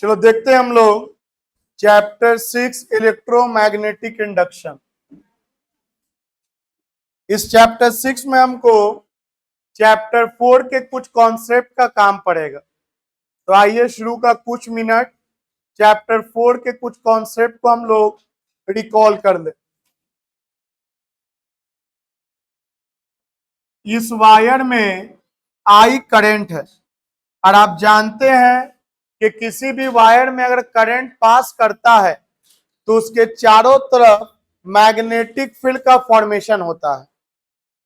चलो देखते हैं हम लोग चैप्टर 6 इलेक्ट्रोमैग्नेटिक इंडक्शन। इस चैप्टर 6 में हमको चैप्टर 4 के कुछ कॉन्सेप्ट का काम पड़ेगा। तो आइए शुरू का कुछ मिनट चैप्टर 4 के कुछ कॉन्सेप्ट को हम लोग रिकॉल कर ले। इस वायर में आई करंट है और आप जानते हैं कि किसी भी वायर में अगर करंट पास करता है तो उसके चारों तरफ मैग्नेटिक फील्ड का फॉर्मेशन होता है,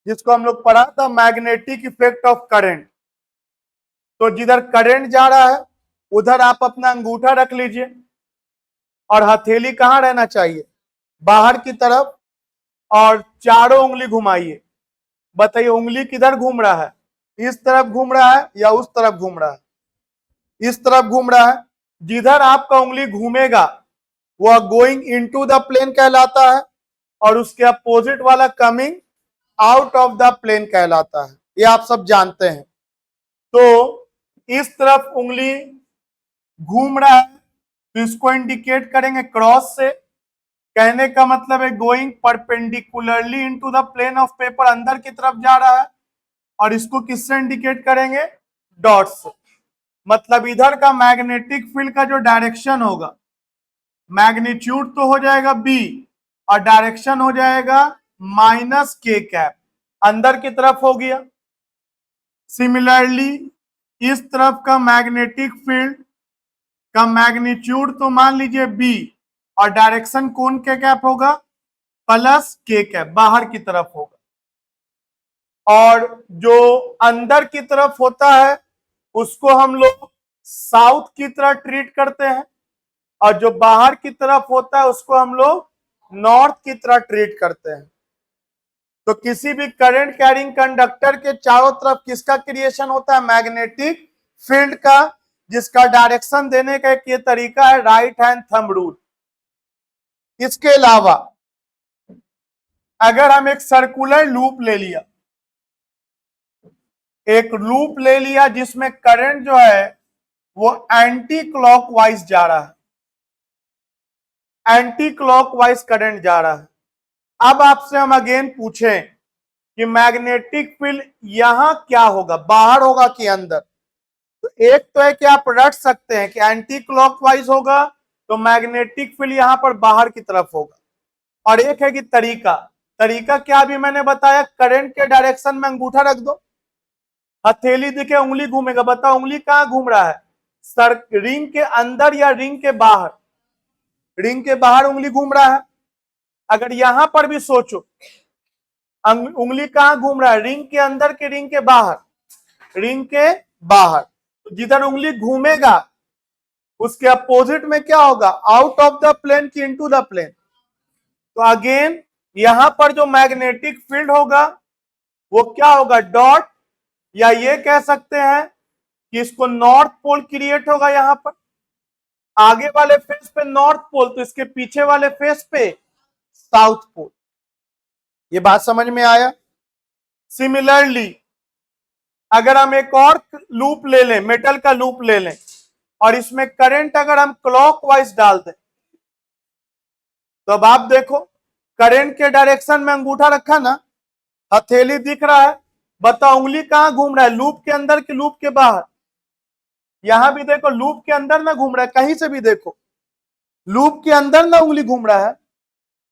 जिसको हम लोग पढ़ा था मैग्नेटिक इफेक्ट ऑफ करंट। तो जिधर करंट जा रहा है उधर आप अपना अंगूठा रख लीजिए और हथेली कहां रहना चाहिए, बाहर की तरफ, और चारों उंगली घुमाइए। बताइए उंगली किधर घूम रहा है, इस तरफ घूम रहा है या उस तरफ घूम रहा है? इस तरफ घूम रहा है। जिधर आपका उंगली घूमेगा वह गोइंग इनटू द प्लेन कहलाता है और उसके अपोजिट वाला coming out of the plane कहलाता है। ये आप सब जानते हैं। तो इस तरफ उंगली घूम रहा है तो इसको इंडिकेट करेंगे क्रॉस से। कहने का मतलब है going perpendicularly into the plane of paper, अंदर की तरफ जा रहा है। और इसको किससे इंडिकेट करेंगे? डॉट से। मतलब इधर का मैग्नेटिक फील्ड का जो डायरेक्शन होगा, मैग्नीट्यूड तो हो जाएगा बी और डायरेक्शन हो जाएगा माइनस के कैप, अंदर की तरफ हो गया। सिमिलरली इस तरफ का मैग्नेटिक फील्ड का मैग्नीट्यूड तो मान लीजिए बी और डायरेक्शन कौन के कैप होगा? प्लस के कैप, बाहर की तरफ होगा। और जो अंदर की तरफ होता है उसको हम लोग साउथ की तरह ट्रीट करते हैं और जो बाहर की तरफ होता है उसको हम लोग नॉर्थ की तरह ट्रीट करते हैं। तो किसी भी करंट कैरिंग कंडक्टर के चारों तरफ किसका क्रिएशन होता है? मैग्नेटिक फील्ड का, जिसका डायरेक्शन देने का एक ये तरीका है राइट हैंड थंब रूल। इसके अलावा अगर हम एक सर्कुलर लूप ले लिया, एक लूप ले लिया जिसमें करंट जो है वो एंटी क्लॉकवाइज जा रहा है, एंटी क्लॉकवाइज करंट जा रहा है। अब आपसे हम अगेन पूछें कि मैग्नेटिक फील्ड यहां क्या होगा, बाहर होगा कि अंदर? तो एक तो है कि आप रट सकते हैं कि एंटी क्लॉकवाइज होगा तो मैग्नेटिक फील्ड यहां पर बाहर की तरफ होगा। और एक है कि तरीका, तरीका क्या अभी मैंने बताया, करंट के डायरेक्शन में अंगूठा रख दो, हथेली दिखे, उंगली घूमेगा। बताओ उंगली कहां घूम रहा है, सर रिंग के अंदर या रिंग के बाहर? रिंग के बाहर उंगली घूम रहा है। अगर यहां पर भी सोचो उंगली कहां घूम रहा है, रिंग के अंदर के रिंग के बाहर? रिंग के बाहर। तो जिधर उंगली घूमेगा उसके अपोजिट में क्या होगा? आउट ऑफ द प्लेन की इनटू द प्लेन। तो अगेन यहां पर जो मैग्नेटिक फील्ड होगा वो क्या होगा? डॉट, या ये कह सकते हैं कि इसको नॉर्थ पोल क्रिएट होगा यहां पर, आगे वाले फेस पे नॉर्थ पोल तो इसके पीछे वाले फेस पे साउथ पोल। ये बात समझ में आया? सिमिलरली अगर हम एक और लूप ले लें, मेटल का लूप ले लें और इसमें करंट अगर हम क्लॉकवाइज डाल दें तो अब आप देखो करंट के डायरेक्शन में अंगूठा रखा ना, हथेली दिख रहा है। बताओ उंगली कहां घूम रहा है, लूप के अंदर कि लूप के बाहर? यहां भी देखो लूप के अंदर ना घूम रहा है, कहीं से भी देखो लूप के अंदर ना उंगली घूम रहा है।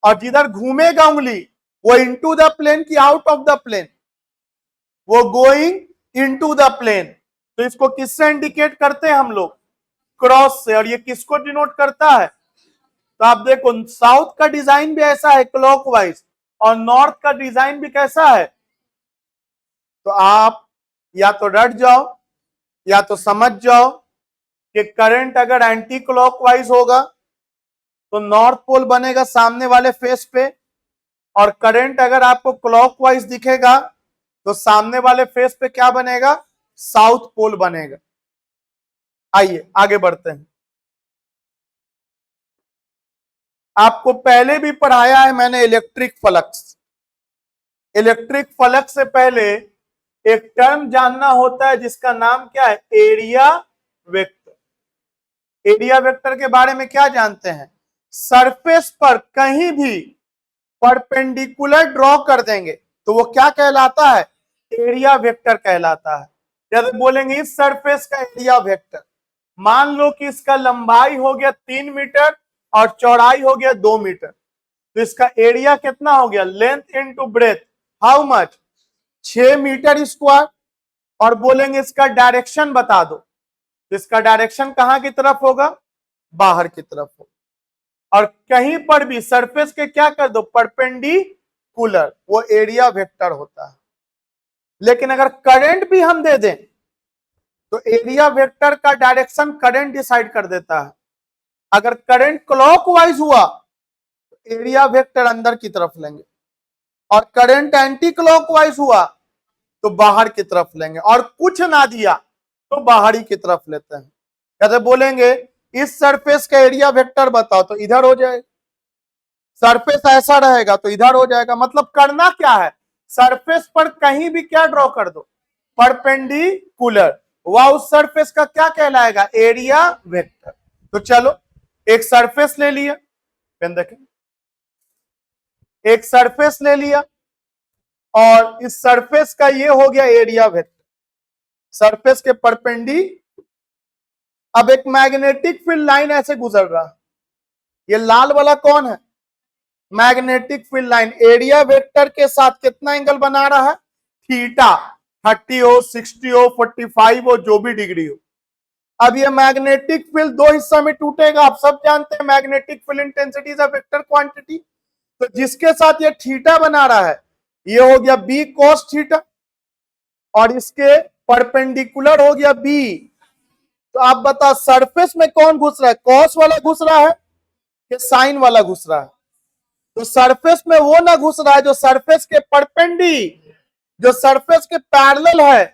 और जिधर घूमेगा उंगली वो इनटू द प्लेन की आउट ऑफ द प्लेन? वो गोइंग इनटू द प्लेन। तो इसको किससे इंडिकेट करते हैं हम लोग? क्रॉस से। और ये किसको डिनोट करता है? तो आप देखो साउथ का डिजाइन भी ऐसा है क्लॉकवाइज और नॉर्थ का डिजाइन भी कैसा है। तो आप या तो रट जाओ या तो समझ जाओ कि करंट अगर एंटी क्लॉकवाइज होगा तो नॉर्थ पोल बनेगा सामने वाले फेस पे, और करंट अगर आपको क्लॉकवाइज दिखेगा तो सामने वाले फेस पे क्या बनेगा? साउथ पोल बनेगा। आइए आगे बढ़ते हैं। आपको पहले भी पढ़ाया है मैंने इलेक्ट्रिक फ्लक्स। इलेक्ट्रिक फ्लक्स से पहले एक टर्म जानना होता है जिसका नाम क्या है? Area vector. एरिया वेक्टर के बारे में क्या जानते हैं? सरफेस पर कहीं भी परपेंडिकुलर ड्रॉ कर देंगे तो वो क्या कहलाता है? एरिया वेक्टर कहलाता है। जैसे बोलेंगे इस सरफेस का एरिया वेक्टर, मान लो कि इसका लंबाई हो गया 3 मीटर और चौड़ाई हो गया 2 मीटर, तो इसका एरिया कितना हो गया? Length into breadth, how much? 6 metre square. और बोलेंगे इसका डायरेक्शन बता दो, तो इसका डायरेक्शन कहां की तरफ होगा? बाहर की तरफ होगा। और कहीं पर भी सरफेस के क्या कर दो? परपेंडिकुलर, वो एरिया वेक्टर होता है। लेकिन अगर करंट भी हम दे दें तो एरिया वेक्टर का डायरेक्शन करंट डिसाइड कर देता है। अगर करंट क्लॉकवाइज हुआ तो एरिया वेक्टर अंदर की तरफ लेंगे, और करंट एंटी क्लॉकवाइज हुआ तो बाहर की तरफ लेंगे, और कुछ ना दिया तो बाहरी की तरफ लेते हैं। जैसे बोलेंगे इस सरफेस का एरिया वेक्टर बताओ, तो इधर हो जाएगा। सरफेस ऐसा रहेगा तो इधर हो जाएगा। मतलब करना क्या है? सरफेस पर कहीं भी क्या ड्रॉ कर दो? परपेंडिकुलर, वह उस सरफेस का क्या कहलाएगा? Area vector. तो चलो एक सरफेस ले लिया, पेन देखें, एक सरफेस ले लिया और इस सरफेस का ये हो गया एरिया वेक्टर, सरफेस के परपेंडी। अब एक मैग्नेटिक फील्ड लाइन ऐसे गुजर रहा है, ये लाल वाला कौन है? Magnetic field line. Area vector के साथ कितना एंगल बना रहा है? थीटा। 30 हो, 60 हो, 45 हो, जो भी डिग्री हो। अब ये मैग्नेटिक फील्ड दो हिस्सा में टूटेगा। आप सब जानते हैं magnetic field intensity is a vector quantity. तो जिसके साथ ये थीटा बना रहा है, ये हो गया बी कॉस थीटा, और इसके परपेंडिकुलर हो गया बी। तो आप बता सरफेस में कौन घुस रहा है? कॉस वाला घुस रहा है कि साइन वाला घुस रहा है? तो सरफेस में वो ना घुस रहा है जो सरफेस के परपेंडी, जो सरफेस के पैरेलल है,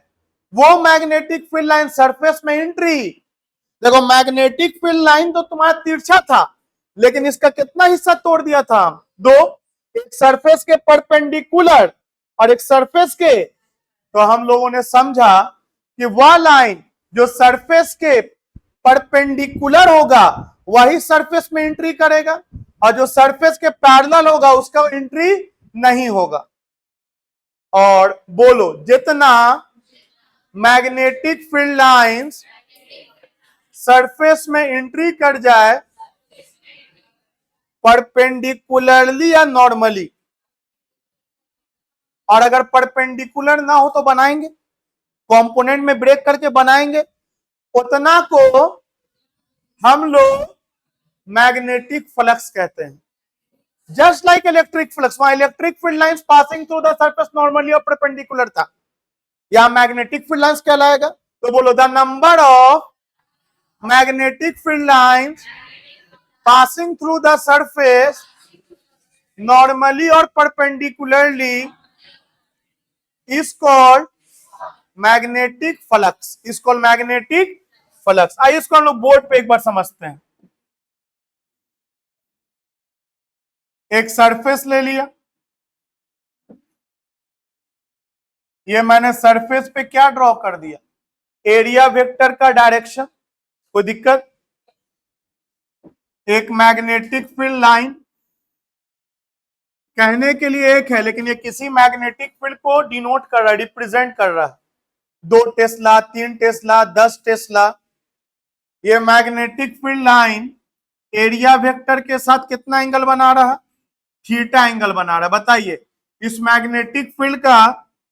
वो मैग्नेटिक फील्ड लाइन सरफेस में एंट्री। देखो मैग्नेटिक फील्ड लाइन तो तुम्हारा तिरछा था, लेकिन इसका कितना हिस्सा तोड़ दिया था? दो, एक सरफेस के परपेंडिकुलर और एक सरफेस के। तो हम लोगों ने समझा कि वह लाइन जो सरफेस के परपेंडिकुलर होगा वही सरफेस में एंट्री करेगा, और जो सरफेस के पैरेलल होगा उसका एंट्री नहीं होगा। और बोलो जितना मैग्नेटिक फील्ड लाइंस सरफेस में एंट्री कर जाए परपेंडिकुलरली या नॉर्मली, और अगर परपेंडिकुलर ना हो तो बनाएंगे, कंपोनेंट में ब्रेक करके बनाएंगे, उतना को हम लोग मैग्नेटिक फ्लक्स कहते हैं। जस्ट लाइक इलेक्ट्रिक फ्लक्स, वहां electric field lines passing through the surface normally और परपेंडिकुलर था, या मैग्नेटिक फील्ड लाइंस कहलाएगा। तो बोलो the number of magnetic field lines passing through the surface normally और perpendicularly is called magnetic flux, is called magnetic flux. आइए इसको हम लोग बोर्ड पे एक बार समझते हैं। एक सरफेस ले लिया, ये मैंने सरफेस पे क्या ड्रॉ कर दिया? एरिया वेक्टर का डायरेक्शन। कोई दिक्कत? एक मैग्नेटिक फील्ड लाइन कहने के लिए एक है, लेकिन ये किसी मैग्नेटिक फील्ड को डिनोट कर रहा है, रिप्रेजेंट कर रहा है। 2 टेस्ला, 3 टेस्ला, 10 टेस्ला। ये magnetic field line area vector के साथ कितना एंगल बना रहा है? थीटा एंगल बना रहा है। बताइए इस मैग्नेटिक फील्ड का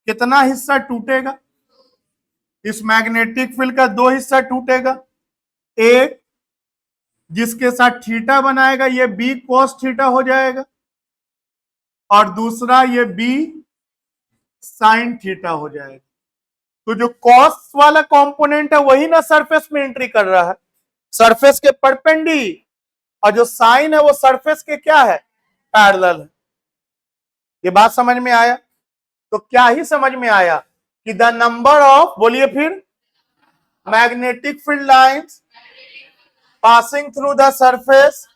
कितना हिस्सा टूटेगा? इस मैग्नेटिक फील्ड का 2 हिस्सा टूटेगा, एक जिसके साथ थीटा बनाएगा, ये बी कॉस थीटा हो जाएगा, और दूसरा ये बी साइन थीटा हो जाएगा। तो जो कॉस वाला कंपोनेंट है वही ना सरफेस में एंट्री कर रहा है, सरफेस के परपेंडी, और जो साइन है वो सरफेस के क्या है? पैरेलल है। ये बात समझ में आया? तो क्या ही समझ में आया कि द नंबर ऑफ, बोलिए फिर, magnetic field lines passing through the surface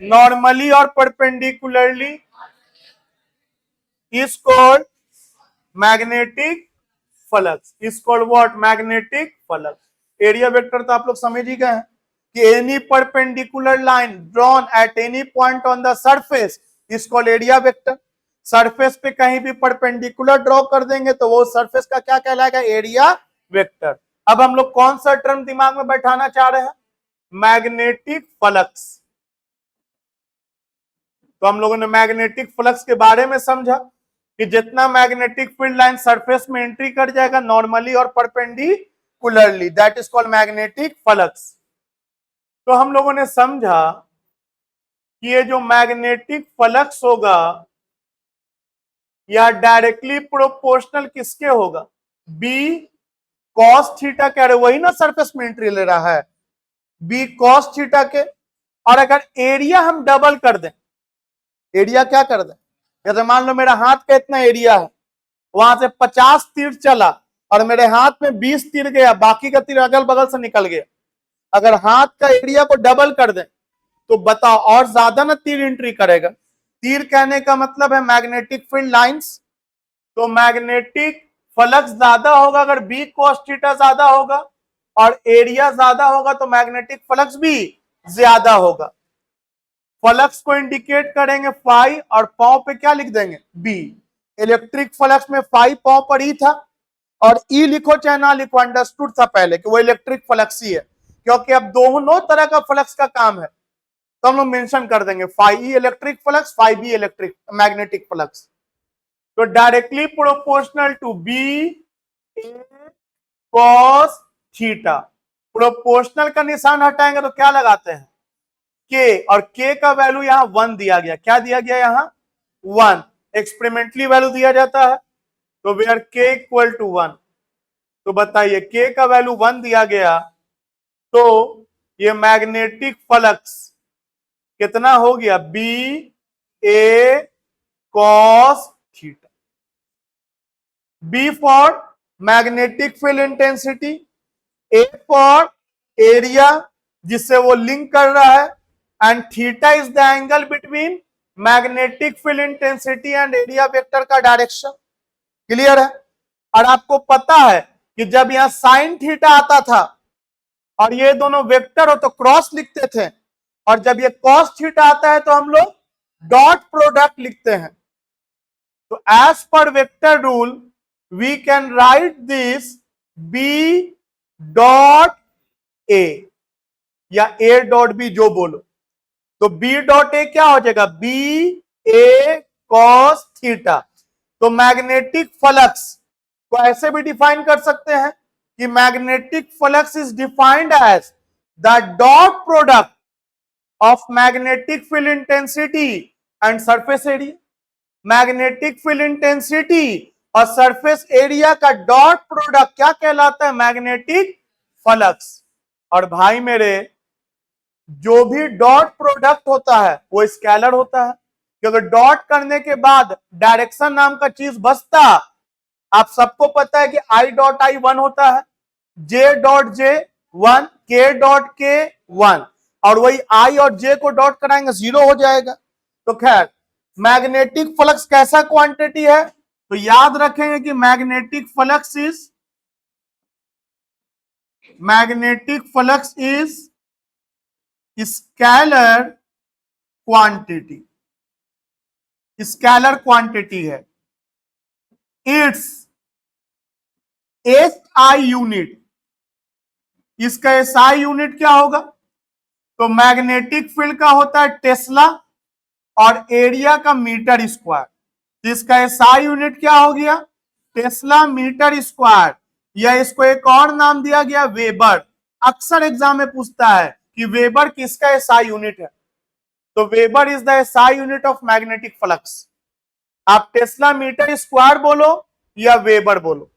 normally और perpendicularly is called magnetic flux. Is called what? Magnetic flux. Area vector तो आप लोग समझ ही गए हैं। कि any perpendicular line drawn at any point on the surface is called area vector। Surface पे कहीं भी परपेंडिकुलर ड्रॉ कर देंगे तो वो सरफेस का क्या कहलाएगा, एरिया वेक्टर। अब हम लोग कौन सा टर्म दिमाग में बैठाना चाह रहे हैं, मैग्नेटिक फ्लक्स। तो हम लोगों ने मैग्नेटिक फ्लक्स के बारे में समझा कि जितना मैग्नेटिक फील्ड लाइन सरफेस में एंट्री कर जाएगा नॉर्मली और perpendicularly, that is called magnetic flux. तो हम लोगों ने समझा कि ये जो मैग्नेटिक फ्लक्स होगा या डायरेक्टली प्रोपोर्शनल किसके होगा, बी कॉस थीटा, कह रहे वही ना सरफेस में एंट्री ले रहा है, बी कॉस थीटा के। और अगर एरिया हम डबल कर दें, एरिया क्या कर दें, जैसे मान लो मेरा हाथ का इतना एरिया है, वहां से 50 तीर चला और मेरे हाथ में 20 तीर गया, बाकी का तीर अगल बगल से निकल गया। अगर हाथ का एरिया को डबल कर दें तो बताओ और ज्यादा ना तीर एंट्री करेगा। तीर कहने का मतलब है मैग्नेटिक फील्ड लाइंस। तो मैग्नेटिक फ्लक्स ज्यादा होगा अगर बी कॉस थीटा ज्यादा होगा, और एरिया ज्यादा होगा तो मैग्नेटिक फ्लक्स भी ज्यादा होगा। फ्लक्स को इंडिकेट करेंगे फाई और पाव पे क्या लिख देंगे, बी। इलेक्ट्रिक फ्लक्स में फाई पाव पर ई था, और ई लिखो चाहे ना लिखो, अंडरस्टूड था पहले कि वो इलेक्ट्रिक फ्लक्स ही है, क्योंकि अब दोनों तरह का फ्लक्स का काम है तो हम लोग मेंशन कर देंगे phi E electric flux, phi B electric magnetic flux. तो directly proportional to B cos theta. Proportional का निशान हटाएंगे तो क्या लगाते हैं, के, और के का वैल्यू यहां 1 दिया गया। क्या दिया गया यहां, 1 एक्सपेरिमेंटली वैल्यू दिया जाता है। तो वेयर के इक्वल टू 1, तो बताइए के का वैल्यू 1 दिया गया तो ये मैग्नेटिक फ्लक्स कितना हो गया, B A cos theta. B for magnetic field intensity, A for area जिससे वो लिंक कर रहा है, and theta is the angle between magnetic field intensity and area vector का डायरेक्शन। क्लियर है। और आपको पता है कि जब यहां साइन थीटा आता था और ये दोनों वेक्टर हो तो क्रॉस लिखते थे, और जब ये कॉस थीटा आता है तो हम लोग डॉट प्रोडक्ट लिखते हैं। तो as per vector rule we can write this B dot A या ए डॉट बी, जो बोलो। तो बी डॉट ए क्या हो जाएगा, बी ए कॉस थीटा। तो मैग्नेटिक फ्लक्स को ऐसे भी डिफाइन कर सकते हैं कि magnetic flux is defined as the dot product of magnetic field intensity and surface area. Magnetic field intensity और सरफेस एरिया का डॉट प्रोडक्ट क्या कहलाता है, मैग्नेटिक फ्लक्स। और भाई मेरे, जो भी डॉट प्रोडक्ट होता है वो स्केलर होता है, क्योंकि डॉट करने के बाद डायरेक्शन नाम का चीज बचता। आप सबको पता है कि आई डॉट आई 1 होता है, जे डॉट जे 1, के डॉट के 1, और वही आई और जे को डॉट कराएंगे 0 हो जाएगा। तो खैर मैग्नेटिक फ्लक्स कैसा क्वांटिटी है, तो याद रखेंगे कि magnetic flux is scalar quantity, scalar quantity है। इट्स एसआई यूनिट, इसका एसआई यूनिट क्या होगा, तो मैग्नेटिक फील्ड का होता है टेस्ला और एरिया का मीटर स्क्वायर। इसका एसआई यूनिट क्या हो गया, टेस्ला मीटर स्क्वायर, या इसको एक और नाम दिया गया वेबर। अक्सर एग्जाम में पूछता है कि वेबर किसका एसआई यूनिट है, तो weber is the SI unit of magnetic flux. आप टेस्ला मीटर स्क्वायर बोलो या वेबर बोलो।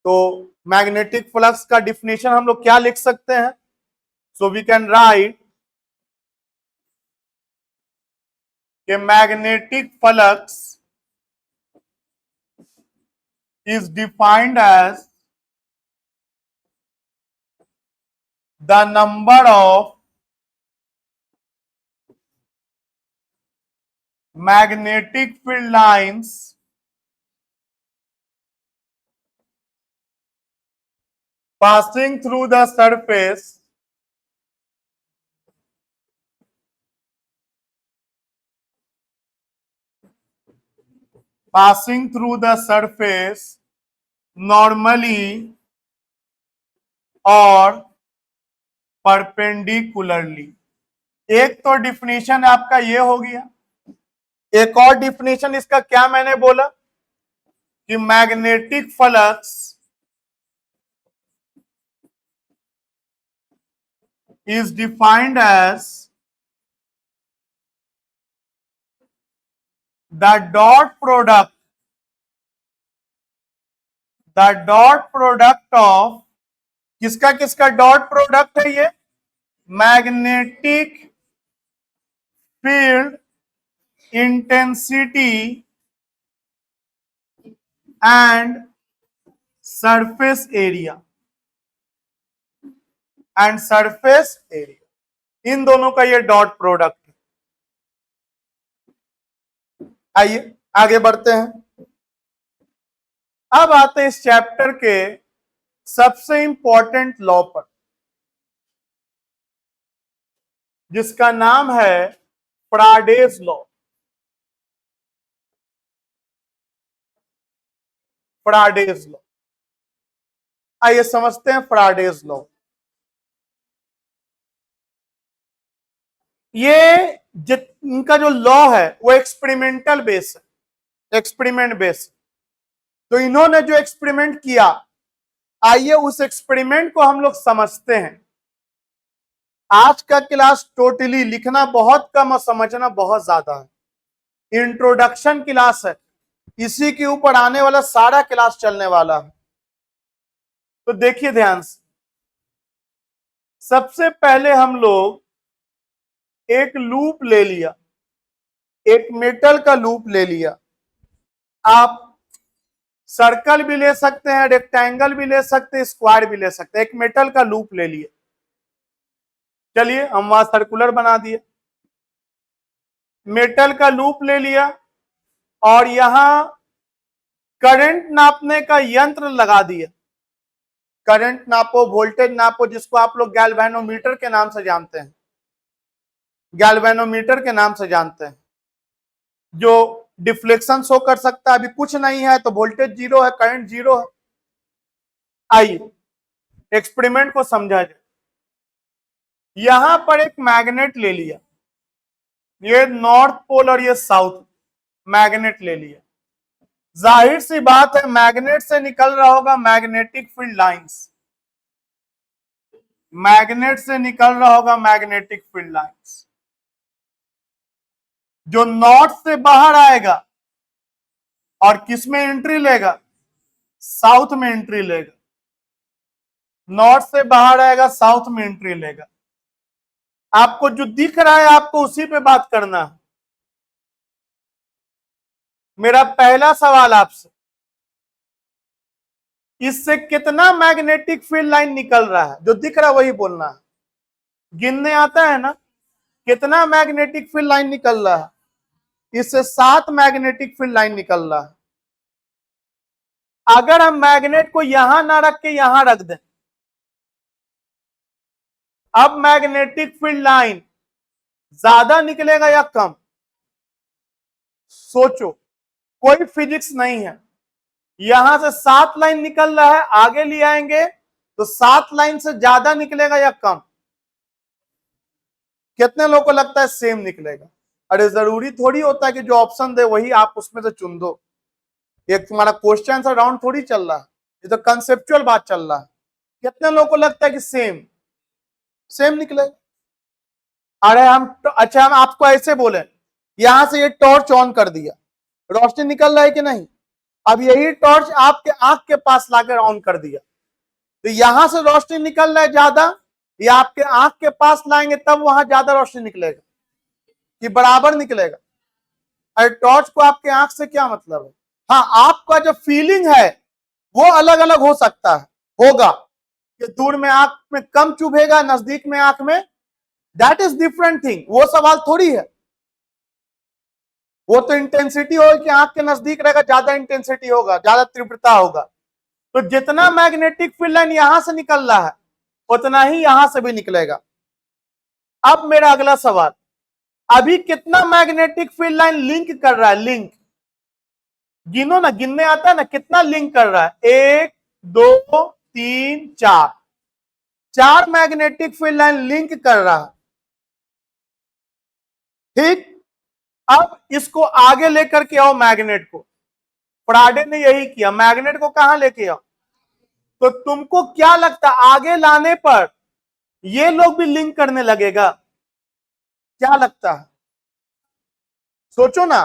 तो मैग्नेटिक फ्लक्स का डिफिनेशन हम लोग क्या लिख सकते हैं, सो वी कैन राइट कि magnetic flux is defined as the number of magnetic field lines passing through the surface passing through the surface normally और परपेंडिकुलरली। एक तो डिफिनेशन आपका ये हो गया। एक और डिफिनेशन इसका क्या मैंने बोला कि magnetic flux is defined as the dot product of किसका किसका डॉट प्रोडक्ट है ये? Magnetic field intensity and surface area in दोनों का ये डॉट प्रोडक्ट है। आइए आगे बढ़ते हैं। अब आते हैं इस चैप्टर के सबसे इंपॉर्टेंट लॉ पर, जिसका नाम है फैराडेज लॉ। फैराडेज लॉ, आइए समझते हैं फैराडेज लॉ। ये इनका जो लॉ है वो एक्सपेरिमेंटल बेस है, एक्सपेरिमेंट बेस। तो इन्होंने जो एक्सपेरिमेंट किया, आइए उस एक्सपेरिमेंट को हम लोग समझते हैं। आज का क्लास टोटली लिखना बहुत कम और समझना बहुत ज्यादा है। इंट्रोडक्शन क्लास है, इसी के ऊपर आने वाला सारा क्लास चलने वाला है। तो देखिए ध्यान से, सबसे पहले हम लोग एक लूप ले लिया, एक मेटल का लूप ले लिया। आप सर्कल भी ले सकते हैं, रेक्टेंगल भी ले सकते हैं, स्क्वायर भी ले सकते हैं। एक मेटल का लूप ले लिए, चलिए हम वहां सर्कुलर बना दिए। मेटल का लूप ले लिया और यहां करंट नापने का यंत्र लगा दिया। करंट नापो, वोल्टेज नापो, जिसको आप लोग गैल्वेनोमीटर के नाम से जानते हैं, गैल्वेनोमीटर के नाम से जानते हैं, जो डिफ्लेक्शन शो कर सकता है। अभी कुछ नहीं है तो वोल्टेज जीरो है, करंट जीरो है। आइए एक्सपेरिमेंट को समझा जाए। यहां पर एक मैग्नेट ले लिया, ये नॉर्थ पोल और ये साउथ मैग्नेट ले लिया। जाहिर सी बात है मैग्नेट से निकल रहा होगा मैग्नेटिक फील्ड लाइंस, मैग्नेट से निकल रहा होगा मैग्नेटिक फील्ड लाइंस। जो नॉर्थ से बाहर आएगा और किस में एंट्री लेगा? साउथ में एंट्री लेगा। नॉर्थ से बाहर आएगा, साउथ में एंट्री लेगा। आपको जो दिख रहा है आपको उसी पे बात करना है। मेरा पहला सवाल आपसे, इससे कितना मैग्नेटिक फील्ड लाइन निकल रहा है? जो दिख रहा है वही बोलना है। गिनने आता है ना, कितना मैग्नेटिक फील्ड लाइन निकल रहा है? इससे 7 मैग्नेटिक फील्ड लाइन निकल रहा है। अगर हम मैग्नेट को यहां ना रख के यहां रख दें, अब मैग्नेटिक फील्ड लाइन ज्यादा निकलेगा या कम? सोचो, कोई फिजिक्स नहीं है। यहां से 7 लाइन निकल रहा है, आगे ले आएंगे तो 7 लाइन से ज्यादा निकलेगा या कम? कितने लोगों को लगता है सेम निकलेगा? अरे जरूरी थोड़ी होता है कि जो ऑप्शन दे वही आप उसमें से चुन दो। एक तुम्हारा क्वेश्चन आंसर राउंड थोड़ी चल रहा है, ये तो कंसेप्चुअल बात चल रहा है। कितने लोगों को लगता है कि सेम निकलेगा? अरे अच्छा हम आपको ऐसे बोले, यहां से ये टॉर्च ऑन कर दिया, रोशनी निकल रहा है कि नहीं? अब यही टॉर्च आपके आंख के पास लाकर ऑन कर दिया, तो यहां से रोशनी निकल रहा है ज्यादा, या आपके आंख के पास लाएंगे तब वहां ज्यादा रोशनी निकलेगा कि बराबर निकलेगा? अरे टॉर्च को आपके आंख से क्या मतलब है? हाँ, आपका जो फीलिंग है वो अलग अलग हो सकता है, होगा कि दूर में आंख में कम चुभेगा, नजदीक में आंख में, दैट इज डिफरेंट थिंग। वो सवाल थोड़ी है। वो तो इंटेंसिटी होगी कि आंख के नजदीक रहेगा ज्यादा इंटेंसिटी होगा, ज्यादा तीव्रता होगा। तो जितना मैग्नेटिक फील्ड लाइन यहां से निकल रहा है उतना ही यहां से भी निकलेगा। अब मेरा अगला सवाल, अभी कितना मैग्नेटिक फील्ड लाइन लिंक कर रहा है? लिंक गिनो ना, गिनने आता है ना, कितना लिंक कर रहा है, 1 2 3 4, 4 मैग्नेटिक फील्ड लाइन लिंक कर रहा है। ठीक, अब इसको आगे लेकर के आओ मैग्नेट को। फ्राडे ने यही किया, मैग्नेट को कहां लेके आओ। तो तुमको क्या लगता है आगे लाने पर ये लोग भी लिंक करने लगेगा, क्या लगता है? सोचो ना,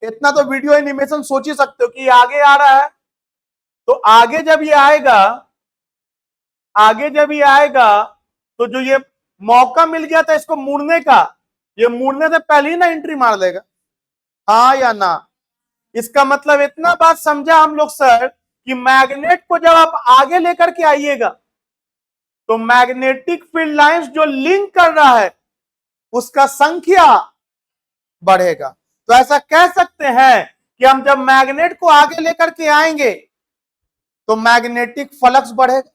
इतना तो वीडियो एनिमेशन सोच ही सकते हो कि ये आगे आ रहा है, तो आगे जब ये आएगा, आगे जब ये आएगा तो जो ये मौका मिल गया था इसको मुड़ने का, ये मुड़ने से पहले ही ना एंट्री मार देगा, हाँ या ना। इसका मतलब इतना बात समझा हम लोग सर कि मैग्नेट को जब आप आगे लेकर के आइएगा तो मैग्नेटिक फील्ड लाइंस जो लिंक कर रहा है उसका संख्या बढ़ेगा। तो ऐसा कह सकते हैं कि हम जब मैग्नेट को आगे लेकर के आएंगे तो मैग्नेटिक फ्लक्स बढ़ेगा।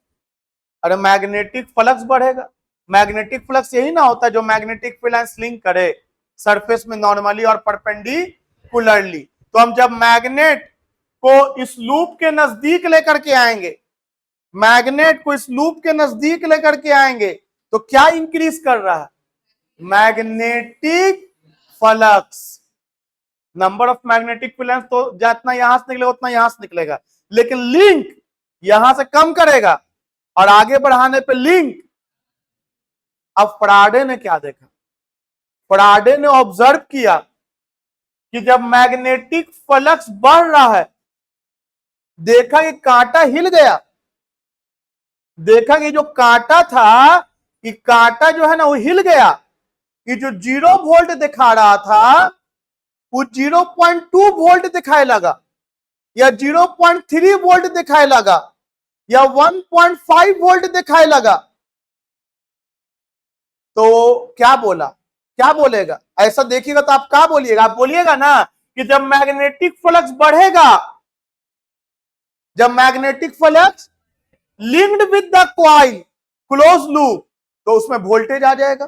अरे मैग्नेटिक फ्लक्स बढ़ेगा, मैग्नेटिक फ्लक्स यही ना होता है जो मैग्नेटिक फील्ड लाइंस लिंक करे सरफेस में नॉर्मली और परपेंडिकुलरली। तो हम जब मैग्नेट को इस लूप के नजदीक लेकर के आएंगे, मैग्नेट को इस लूप के नजदीक लेकर के आएंगे तो क्या इंक्रीज कर रहा है, magnetic flux. Number of magnetic field lines तो जितना यहां से निकलेगा उतना यहां से निकलेगा, लेकिन लिंक यहां से कम करेगा और आगे बढ़ाने पे लिंक। अब फ्राडे ने क्या देखा, फ्राडे ने ऑब्जर्व किया कि जब मैग्नेटिक फ्लक्स बढ़ रहा है, देखा कि कांटा हिल गया, देखा कि जो कांटा था कि कांटा जो है ना वो हिल गया, कि जो 0 वोल्ट दिखा रहा था वो 0.2 वोल्ट दिखाए लगा, या 0.3 वोल्ट दिखाए लगा, या 1.5 वोल्ट दिखाए लगा। तो क्या बोला, क्या बोलेगा, ऐसा देखिएगा तो आप क्या बोलिएगा, आप बोलिएगा ना कि जब मैग्नेटिक फ्लक्स बढ़ेगा, जब magnetic flux linked with the coil close loop, तो उसमें वोल्टेज आ जाएगा,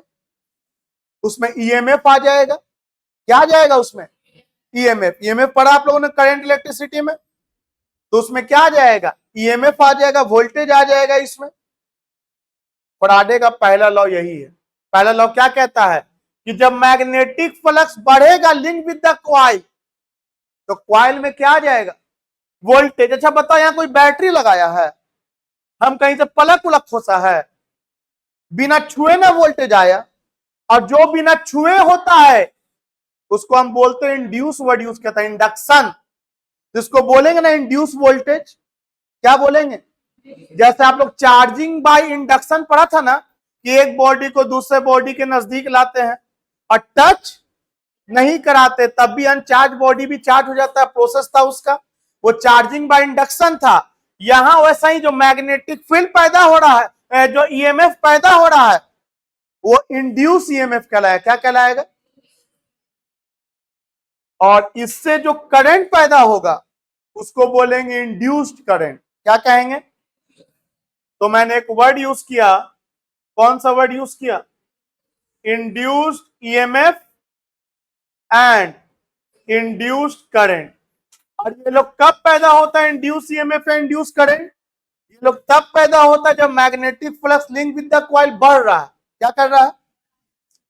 उसमें ईएमएफ आ जाएगा। क्या आ जाएगा उसमें, ईएमएफ। ईएमएफ पढ़ा आप लोगों ने करंट इलेक्ट्रिसिटी में, तो उसमें क्या आ जाएगा, ईएमएफ आ जाएगा, वोल्टेज आ जाएगा इसमें। फ्राडे का पहला लॉ यही है। पहला लॉ क्या कहता है कि जब मैग्नेटिक फ्लक्स बढ़ेगा लिंक विद द कॉइल, तो कॉइल में क्या आ जाएगा, वोल्टेज। अच्छा बताओ, यहां कोई बैटरी लगाया है, हम कहीं से पलक उलक खोसा है, बिना छुए ना वोल्टेज आया, और जो बिना छुए होता है उसको हम बोलते हैं इंड्यूस, वर्ड यूज करता है इंडक्शन। इसको बोलेंगे ना इंड्यूस वोल्टेज, क्या बोलेंगे, जैसे आप लोग चार्जिंग बाय इंडक्शन पढ़ा था ना कि एक बॉडी को दूसरे बॉडी के नजदीक लाते हैं और टच नहीं कराते तब भी अनचार्ज बॉडी भी चार्ज हो जाता है, प्रोसेस था उसका, वो चार्जिंग बाय इंडक्शन था। यहां वैसा ही जो मैग्नेटिक फील्ड पैदा हो रहा है, जो ईएमएफ पैदा हो रहा है, वो इंड्यूस ईएमएफ कहलाएगा। क्या कहलाएगा, और इससे जो करंट पैदा होगा उसको बोलेंगे इंड्यूस्ड करंट। क्या कहेंगे, तो मैंने एक वर्ड यूज किया, कौन सा वर्ड यूज किया, induced EMF and induced current. और ये लोग कब पैदा होता है, induce EMF and induce current, ये लोग तब पैदा होता है जब magnetic flux link with the coil बढ़ रहा है। क्या कर रहा है,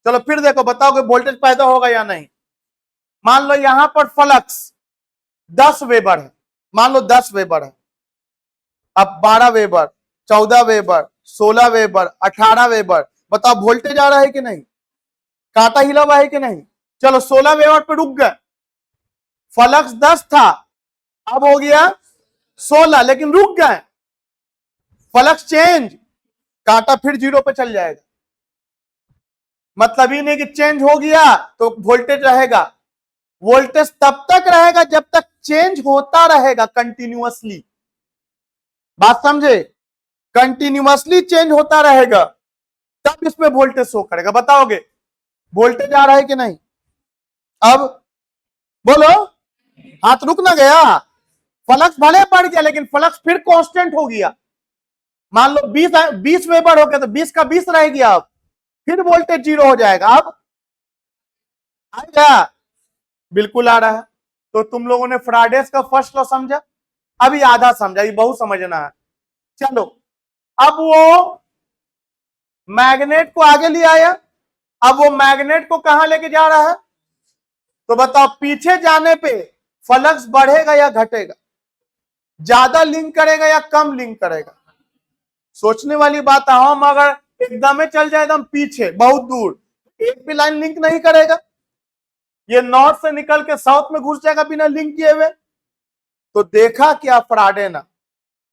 चलो फिर देखो, बताओगे वोल्टेज पैदा होगा या नहीं। मान लो यहां पर फ्लक्स 10 वेबर है, मान लो 10 वेबर है, अब 12 वेबर, 14 वेबर, 16 वेबर, 18 वेबर, बताओ वोल्टेज आ रहा है कि नहीं, कांटा हिला हुआ है कि नहीं। चलो 16 वेबर पे रुक गए, फ्लक्स 10 था, अब हो गया 16, लेकिन रुक गए, फ्लक्स चेंज, कांटा फिर 0 पे चल जाएगा। मतलब ही नहीं कि चेंज हो गया तो वोल्टेज रहेगा, वोल्टेज तब तक रहेगा जब तक चेंज होता रहेगा कंटिन्यूअसली। बात समझे, कंटिन्यूअसली चेंज होता रहेगा तब इसमें वोल्टेज शो करेगा। बताओगे वोल्टेज आ रहा है कि नहीं, अब बोलो, हाथ रुक ना गया, फ्लक्स भले बढ़ गया लेकिन फ्लक्स फिर कांस्टेंट हो गया। मान लो 20 वेबर हो गया तो 20 का 20 रह गया, अब फिर वोल्टेज 0 हो जाएगा। अब आएगा, बिल्कुल आ रहा है। तो तुम लोगों ने फ्राडेज का फर्स्ट लॉ समझा, अभी आधा समझा, ये बहुत समझना है। चलो अब वो मैग्नेट को आगे ले आया, अब वो मैग्नेट को कहां लेके जा रहा है, तो बताओ पीछे जाने पे फ्लक्स बढ़ेगा या घटेगा, ज्यादा लिंक करेगा या कम लिंक करेगा? सोचने वाली बात है। हम अगर एकदम चल जाए एकदम पीछे बहुत दूर, एक भी लाइन लिंक नहीं करेगा, ये नॉर्थ से निकल के साउथ में घुस जाएगा बिना लिंक किए हुए। तो देखा क्या फ्राडे ना,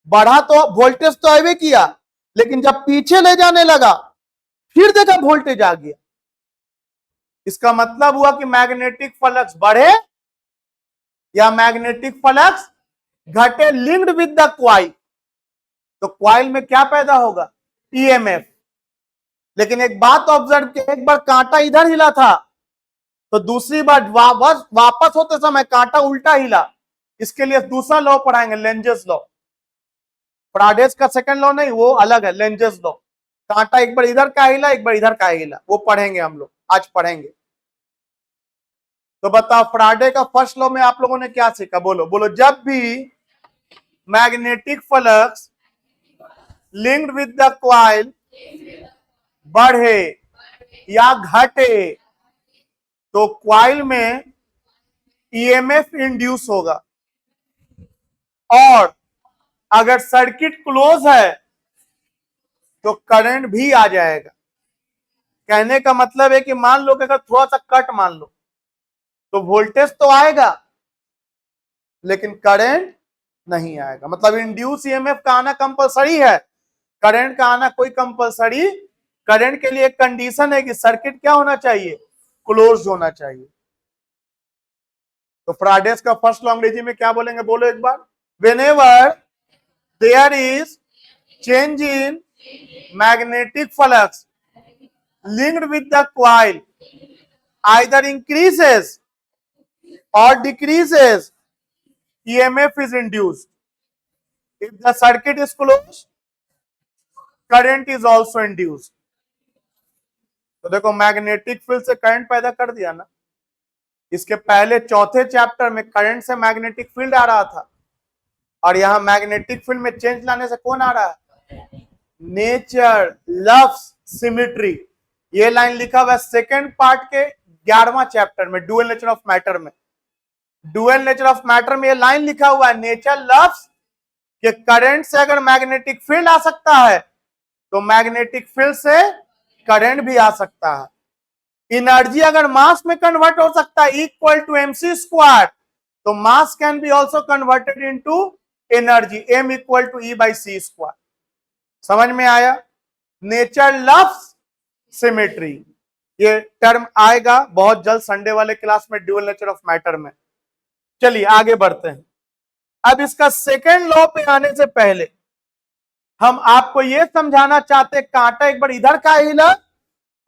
बढ़ा तो वोल्टेज तो आवे किया, लेकिन जब पीछे ले जाने लगा फिर देखा वोल्टेज आ गया। इसका मतलब हुआ कि मैग्नेटिक फ्लक्स बढ़े या मैग्नेटिक फ्लक्स घटे लिंक्ड विद द क्वाइल, तो क्वाइल में क्या पैदा होगा, ईएमएफ। लेकिन एक बात ऑब्जर्व किया, एक बार कांटा इधर हिला था तो दूसरी बार वापस होते समय कांटा उल्टा हिला। इसके लिए दूसरा लॉ पढ़ाएंगे, लेंजेस लॉ। फ्राडेज का सेकंड लॉ नहीं, वो अलग है, लेंजेस लॉ। कांटा एक बार इधर का हिला, एक बार इधर का हिला, वो पढ़ेंगे हम लोग, आज पढ़ेंगे। तो बताओ फ्राडे का फर्स्ट लॉ में आप लोगों ने क्या सीखा, बोलो बोलो। जब भी magnetic flux linked with the coil बढ़े या घटे तो क्वाइल में ईएमएफ इंड्यूस होगा, और अगर सर्किट क्लोज है तो करंट भी आ जाएगा। कहने का मतलब है कि मान लो कि अगर थोड़ा सा कट मान लो तो वोल्टेज तो आएगा लेकिन करंट नहीं आएगा। मतलब इंड्यूस ईएमएफ का आना कंपलसरी है, करंट का आना कोई कंपलसरी। करंट के लिए एक कंडीशन है कि सर्किट क्या होना चाहिए, क्लोज होना चाहिए। तो फ्राडेज का फर्स्ट लॉ अंग्रेजी में क्या बोलेंगे, बोलो एक बार। Whenever there is change in magnetic flux linked with the coil either increases or decreases, EMF is induced. If the circuit is closed, current is also induced. तो देखो मैग्नेटिक फील्ड से करंट पैदा कर दिया ना। इसके पहले चौथे चैप्टर में करंट से मैग्नेटिक फील्ड आ रहा था, और यहां मैग्नेटिक फील्ड में चेंज लाने से कौन आ रहा है, नेचर लव्स सिमेट्री। ये लाइन लिखा हुआ है सेकेंड पार्ट के 11वां चैप्टर में, डुअल नेचर ऑफ मैटर में। डुअल नेचर ऑफ मैटर में ये लाइन लिखा हुआ है, नेचर लव्स कि करंट से अगर मैग्नेटिक फील्ड आ सकता है तो मैग्नेटिक फील्ड से करंट भी आ सकता है। एनर्जी अगर मास में कन्वर्ट हो सकता है इक्वल टू mc स्क्वायर, तो mass can be also converted into energy, m equal to E by C square. समझ में आया? नेचर लव्स सिमेट्री, ये टर्म आएगा बहुत जल्द संडे वाले क्लास में, ड्यूअल नेचर ऑफ मैटर में। चलिए आगे बढ़ते हैं। अब इसका सेकेंड लॉ पे आने से पहले हम आपको यह समझाना चाहते हैं, कांटा एक बार इधर का हिला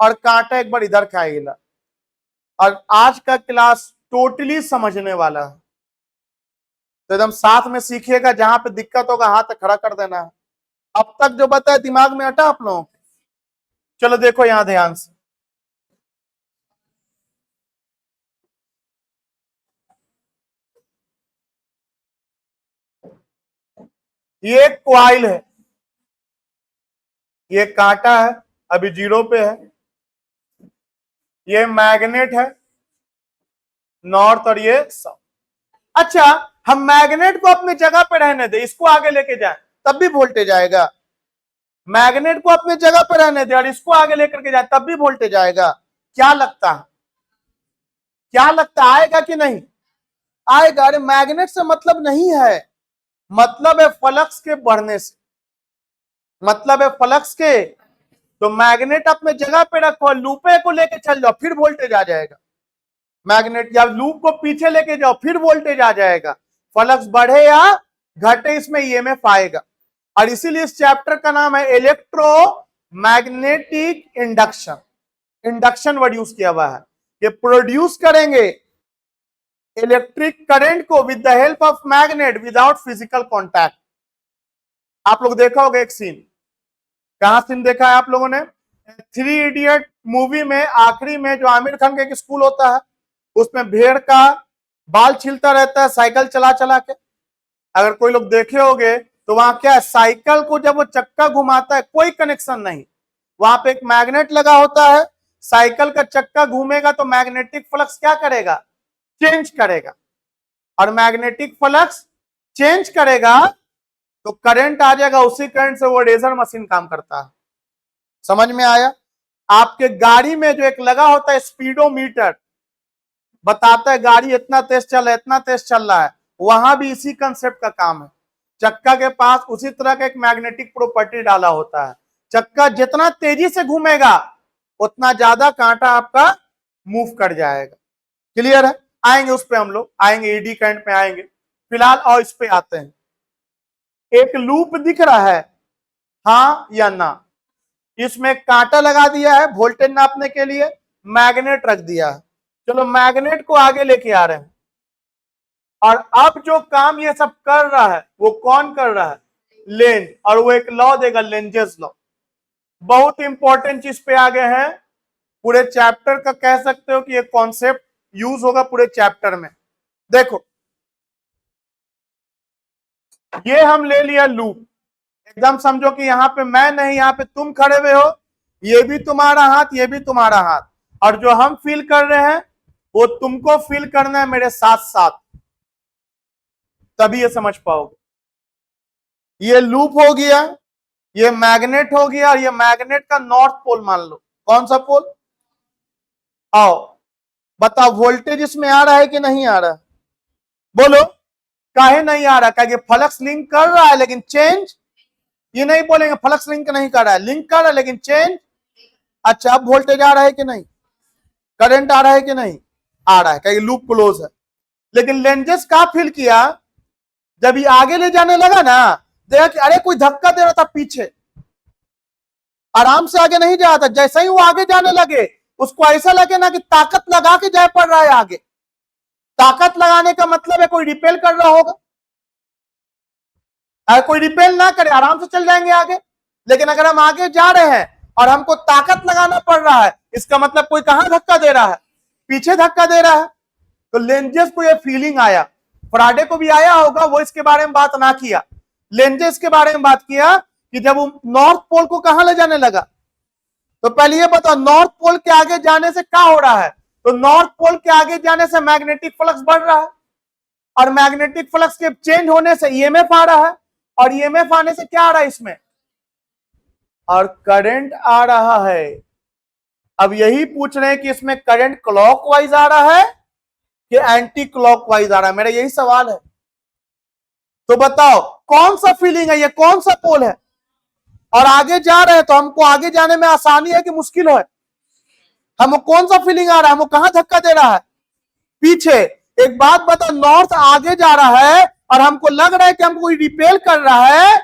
और कांटा एक बार इधर का हिला, और आज का क्लास टोटली समझने वाला है। तो एकदम साथ में सीखिएगा, जहां पे दिक्कत होगा हाथ खड़ा कर देना है। अब तक जो बताया दिमाग में हटा आप लोगों? चलो देखो यहां ध्यान से, ये क्वाइल है, ये कांटा है, अभी जीरो पे है, ये मैग्नेट है नॉर्थ और ये साउथ। अच्छा, हम मैग्नेट को अपनी जगह पे रहने दे, इसको आगे लेके जाए तब भी वोल्टेज आएगा। मैग्नेट को अपनी जगह पे रहने दे और इसको आगे लेकर के जाए तब भी वोल्टेज आएगा। क्या लगता है, क्या लगता है आएगा कि नहीं आएगा? अरे मैग्नेट से मतलब नहीं है, मतलब है फ्लक्स के बढ़ने से, मतलब है फ्लक्स के। तो मैग्नेट अपने जगह पे रखो, लूपे को लेके चल जाओ फिर वोल्टेज आ जाएगा। मैग्नेट या लूप को पीछे लेके जाओ फिर वोल्टेज आ जाएगा। फ्लक्स बढ़े या घटे इसमें ईएमएफ आएगा। और इसीलिए इस चैप्टर का नाम है electromagnetic induction. Induction word use किया हुआ है कि प्रोड्यूस करेंगे इलेक्ट्रिक करंट को with the help of magnet without physical contact. आप लोग देखा होगा एक सीन, कहां सीन देखा है आप लोगों ने? 3 इडियट मूवी में आखिरी में जो आमिर खान का एक स्कूल होता है, उसमें भेड़ का बाल छीलता रहता है साइकिल चला चला के। अगर कोई लोग देखे होंगे तो वहां क्या है, साइकिल को जब वो चक्का घुमाता है कोई कनेक्शन नहीं, वहां पे एक मैग्नेट लगा होता है, साइकिल का चक्का घूमेगा तो मैग्नेटिक फ्लक्स क्या करेगा, चेंज करेगा, और मैग्नेटिक फ्लक्स चेंज करेगा तो करंट आ जाएगा, उसी करंट से वो रेजर मशीन काम करता है। समझ में आया? आपके गाड़ी में जो एक लगा होता है स्पीडोमीटर, बताता है गाड़ी इतना तेज चल रहा है, इतना तेज चल रहा है, वहां भी इसी कंसेप्ट का काम है। चक्का के पास उसी तरह का एक मैग्नेटिक प्रॉपर्टी डाला होता है, चक्का जितना तेजी से घूमेगा उतना ज्यादा कांटा आपका मूव कर जाएगा। क्लियर है? आएंगे उस पे, हम लोग आएंगे एडी करंट पे आएंगे, फिलहाल और इस पे आते हैं। एक लूप दिख रहा है, हाँ या ना? इसमें कांटा लगा दिया है वोल्टेज नापने के लिए, मैग्नेट रख दिया है। चलो मैग्नेट को आगे लेके आ रहे हैं, और अब जो काम ये सब कर रहा है वो कौन कर रहा है, लेंज, और वो एक लॉ देगा, लेंजेस लॉ। बहुत इंपॉर्टेंट चीज पे आ गए हैं, पूरे चैप्टर का कह सकते हो कि ये कॉन्सेप्ट यूज होगा पूरे चैप्टर में। देखो ये हम ले लिया लूप, एकदम समझो कि यहां पे मैं नहीं, यहां पे तुम खड़े हुए हो, ये भी तुम्हारा हाथ, ये भी तुम्हारा हाथ, और जो हम फील कर रहे हैं वो तुमको फील करना है मेरे साथ साथ, तभी ये समझ पाओगे। ये लूप हो गया, ये मैग्नेट हो गया, और ये मैग्नेट का नॉर्थ पोल मान लो। कौन सा पोल? आओ बताओ, वोल्टेज इसमें आ रहा है कि नहीं आ रहा? बोलो, काहे नहीं आ रहा? क्या फ्लक्स लिंक कर रहा है लेकिन चेंज, ये नहीं बोलेंगे फ्लक्स लिंक नहीं कर रहा है, लिंक कर रहा है लेकिन चेंज। अच्छा अब वोल्टेज आ रहा है कि नहीं, करंट आ रहा है कि नहीं? आ रहा है, क्या लूप क्लोज है। लेकिन लेंजेस का फील किया, जब ये आगे ले जाने लगा ना, देखा कि अरे कोई धक्का दे रहा था पीछे, आराम से आगे नहीं जा रहा था, जैसे ही वो आगे जाने लगे उसको ऐसा लगे ना कि ताकत लगा के जा पड़ रहा है आगे। ताकत लगाने का मतलब है कोई रिपेल कर रहा होगा, अगर कोई रिपेल ना करे आराम से चल जाएंगे आगे। लेकिन अगर हम आगे जा रहे हैं और हमको ताकत लगाना पड़ रहा है, इसका मतलब कोई कहां धक्का दे रहा है, पीछे धक्का दे रहा है। तो लेंजेस को ये फीलिंग आया, फ्राडे को भी आया होगा, वो इसके बारे में बात ना किया, लेंजेस के बारे में बात किया कि जब वो नॉर्थ पोल को कहां ले जाने लगा। तो पहले ये बताओ, नॉर्थ पोल के आगे जाने से क्या हो रहा है? तो नॉर्थ पोल के आगे जाने से मैग्नेटिक फ्लक्स बढ़ रहा है, और मैग्नेटिक फ्लक्स के चेंज होने से ईएमएफ आ रहा है, और ईएमएफ आने से क्या आ रहा है इसमें, और करंट आ रहा है। अब यही पूछ रहे हैं कि इसमें करंट क्लॉकवाइज आ रहा है कि एंटी क्लॉकवाइज आ रहा है, मेरा यही सवाल है। तो बताओ कौन सा फीलिंग है, ये कौन सा पोल है, और आगे जा रहे हैं तो हमको आगे जाने में आसानी है कि मुश्किल है? हमको कौन सा फीलिंग आ रहा है, हमको कहां धक्का दे रहा है, पीछे। एक बात बताओ, नॉर्थ आगे जा रहा है और हमको लग रहा है कि हमको कोई रिपेल कर रहा है,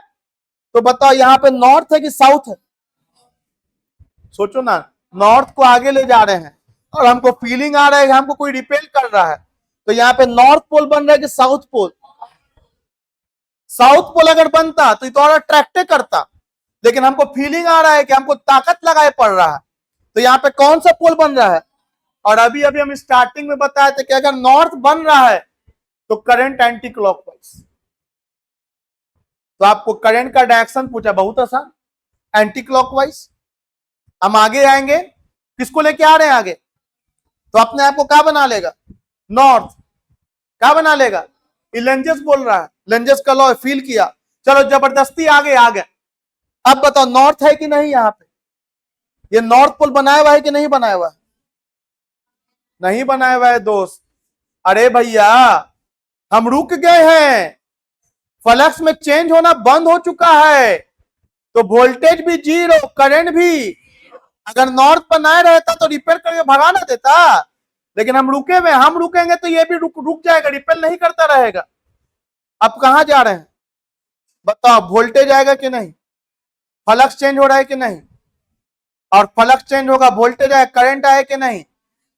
तो बताओ यहां पे नॉर्थ है कि साउथ है? सोचो ना, नॉर्थ को आगे ले जा रहे हैं और हमको फीलिंग आ रहा है कि हमको कोई रिपेल कर रहा है, तो यहाँ पे नॉर्थ पोल बन रहा है कि साउथ पोल? साउथ पोल अगर बनता तो ये तो और अट्रैक्ट करता, लेकिन हमको फीलिंग आ रहा है कि हमको ताकत लगाए पड़ रहा है, तो यहाँ पे कौन सा पोल बन रहा है? और अभी अभी हम स्टार्टिंग में बताए थे कि अगर नॉर्थ बन रहा है तो करंट एंटी क्लॉकवाइज। तो आपको करंट का डायरेक्शन पूछा, बहुत आसान, एंटी क्लॉकवाइज। हम आगे आएंगे, किसको लेके आ रहे हैं आगे? तो अपने आप को क्या बना लेगा, नॉर्थ। क्या बना लेगा? लेंजेस बोल रहा है, लेंजेस का लॉ फील किया, चलो जबरदस्ती आगे आ गए। अब बताओ नॉर्थ है कि नहीं, यहाँ पे ये नॉर्थ पोल बनाया हुआ है कि नहीं बनाया हुआ है? नहीं बनाया हुआ है दोस्त। अरे भैया हम रुक गए हैं, फ्लक्स में चेंज होना बंद हो चुका है, तो वोल्टेज भी जीरो, करंट भी। अगर नॉर्थ बनाए रहता तो रिपेयर करके भगा ना देता, लेकिन हम रुके हुए, हम रुकेंगे तो ये भी रुक जाएगा, रिपेयर नहीं करता रहेगा। अब कहां जा रहे हैं बताओ, वोल्टेज आएगा कि नहीं, फ्लक्स चेंज हो रहा है कि नहीं, और फ्लक्स चेंज होगा वोल्टेज आया, करंट आया कि नहीं,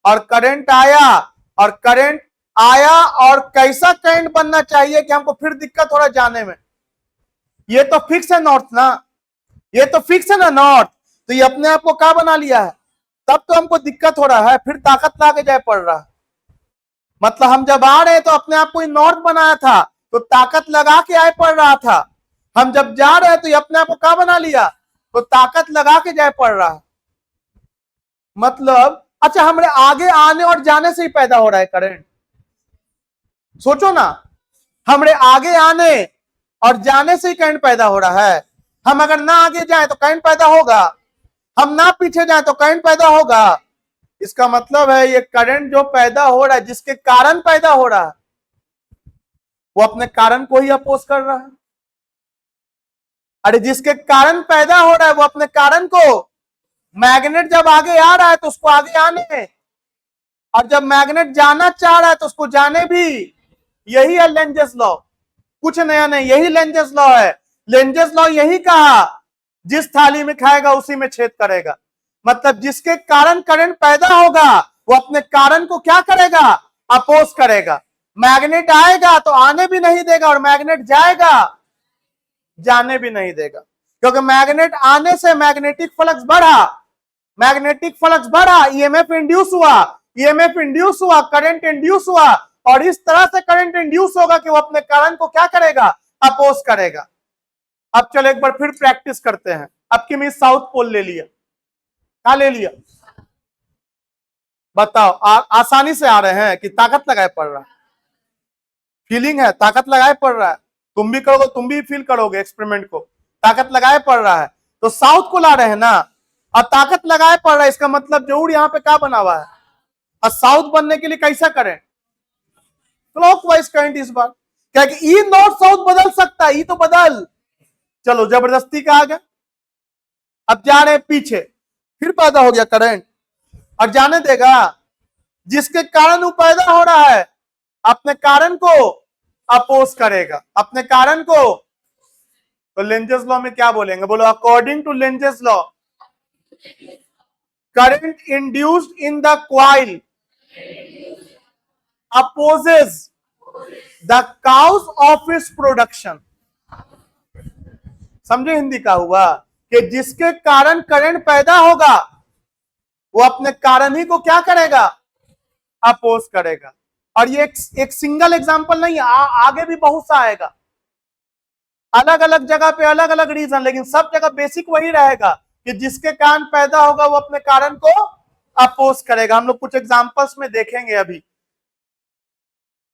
और करंट आया, और करंट आया, और कैसा करंट बनना चाहिए कि हमको फिर दिक्कत हो रहा है जाने में। ये तो फिक्स है नॉर्थ ना, ये तो फिक्स है ना नॉर्थ, तो ये अपने आप को क्या बना लिया है, तब तो हमको दिक्कत हो रहा है, फिर ताकत ला के जाए पड़ रहा है। मतलब हम जब आ रहे तो अपने आप को नॉर्थ बनाया था तो ताकत लगा के आए पड़ रहा था, हम जब जा रहे तो ये अपने आप को क्या बना लिया तो ताकत लगा के जाए पड़ रहा। मतलब अच्छा हमारे आगे आने और जाने से ही पैदा हो रहा है करंट। सोचो ना, हमारे आगे आने और जाने से ही करंट पैदा हो रहा है। हम अगर ना आगे जाए तो करंट पैदा होगा, हम ना पीछे जाए तो करंट पैदा होगा। इसका मतलब है ये करंट जो पैदा हो रहा है, जिसके कारण पैदा हो रहा है, वो अपने कारण को ही अपोज कर रहा है। अरे जिसके कारण पैदा हो रहा है वो अपने कारण को, मैग्नेट जब आगे आ रहा है तो उसको आगे आने, और जब मैग्नेट जाना चाह रहा है तो उसको जाने भी। यही है लेंजेस लॉ, कुछ नया नहीं, यही लेंजेस लॉ है। लेंजेस लॉ यही कहा, जिस थाली में खाएगा उसी में छेद करेगा। मतलब जिसके कारण करंट पैदा होगा वो अपने कारण को क्या करेगा अपोज करेगा। मैग्नेट आएगा तो आने भी नहीं देगा और मैग्नेट जाएगा जाने भी नहीं देगा, क्योंकि मैग्नेट आने से मैग्नेटिक फ्लक्स बढ़ा, मैग्नेटिक फ्लक्स बढ़ा, ईएमएफ इंड्यूस हुआ, ईएमएफ इंड्यूस हुआ, करंट इंड्यूस हुआ, और इस तरह से करंट इंड्यूस होगा कि वो अपने कारण को क्या करेगा अपोज करेगा। अब चलो एक बार फिर प्रैक्टिस करते हैं। अब कि मैं साउथ पोल ले लिया, क्या ले लिया बताओ। आसानी से आ रहे हैं कि ताकत लगाए पड़ रहा है, फीलिंग है ताकत लगाए पड़ रहा है। तुम भी करोगे, तुम भी फील करोगे एक्सपेरिमेंट को, ताकत लगाए पड़ रहा है। तो साउथ को ला रहे हैं ना, और ताकत लगाए पड़ रहा है, इसका मतलब जरूर यहाँ पे क्या बना हुआ है। और साउथ बनने के लिए कैसा करें क्लॉकवाइज करंट इस बार, क्या कि ई नॉर्थ साउथ बदल सकता है, ई तो बदल, चलो जबरदस्ती का आ गया। अब जा रहे हैं पीछे, फिर पैदा हो गया करंट, और जाने देगा। जिसके कारण वो पैदा हो रहा है अपने कारण को अपोज करेगा, अपने कारण को। तो लेंजेस लॉ में क्या बोलेंगे, बोलो according to Lenz's law current induced in the coil opposes the cause of its production. समझे हिंदी का हुआ कि जिसके कारण करंट पैदा होगा वो अपने कारण ही को क्या करेगा अपोज करेगा। और ये एक सिंगल एग्जांपल नहीं, आगे भी बहुत सा आएगा, अलग अलग जगह पे अलग अलग रीजन, लेकिन सब जगह बेसिक वही रहेगा कि जिसके कारण पैदा होगा वो अपने कारण को अपोज करेगा। हम लोग कुछ एग्जांपल्स में देखेंगे अभी।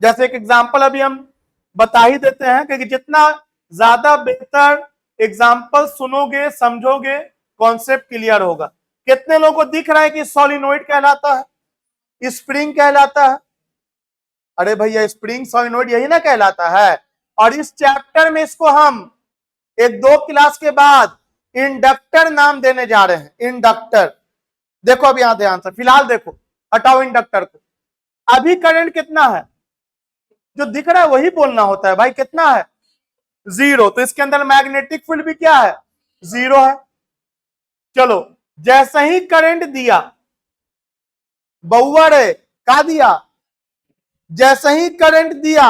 जैसे एक एग्जांपल अभी हम बता ही देते हैं, क्योंकि जितना ज्यादा बेहतर एग्जांपल सुनोगे समझोगे कॉन्सेप्ट क्लियर होगा। कितने लोगों को दिख रहा है कि सोलिनोइड कहलाता है, स्प्रिंग कहलाता है। अरे भैया स्प्रिंग सोलिनोइड यही ना कहलाता है। और इस चैप्टर में इसको हम एक 2 क्लास के बाद इंडक्टर नाम देने जा रहे हैं। इंडक्टर देखो अब यहां ध्यान से, फिलहाल देखो, हटाओ इंडक्टर को। अभी करंट कितना है, जो दिख रहा है वही बोलना होता है भाई। कितना है 0, तो इसके अंदर मैग्नेटिक फील्ड भी क्या है 0 है। चलो जैसे ही करंट दिया, बउआ रे क्या दिया, जैसे ही करंट दिया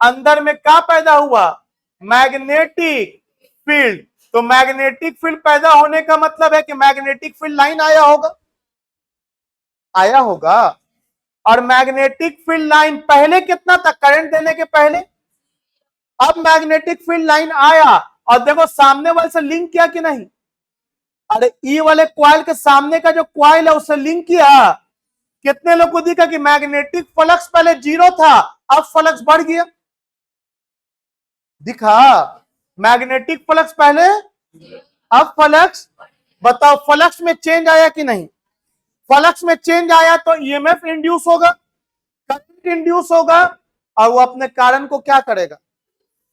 अंदर में क्या पैदा हुआ मैग्नेटिक फील्ड। तो मैग्नेटिक फील्ड पैदा होने का मतलब है कि मैग्नेटिक फील्ड लाइन आया होगा, आया होगा। और मैग्नेटिक फील्ड लाइन पहले कितना था करंट देने के पहले, अब मैग्नेटिक फील्ड लाइन आया और देखो सामने वाले से लिंक किया कि नहीं। अरे ई वाले क्वाइल के सामने का जो क्वाइल है उससे लिंक किया। कितने लोग को दिखा कि मैग्नेटिक फ्लक्स पहले 0 था अब फ्लक्स बढ़ गया, दिखा मैग्नेटिक फ्लक्स पहले अब फ्लक्स। बताओ फ्लक्स में चेंज आया कि नहीं, फ्लक्स में चेंज आया तो ईएमएफ इंड्यूस होगा, करंट इंड्यूस होगा, और वो अपने कारण को क्या करेगा।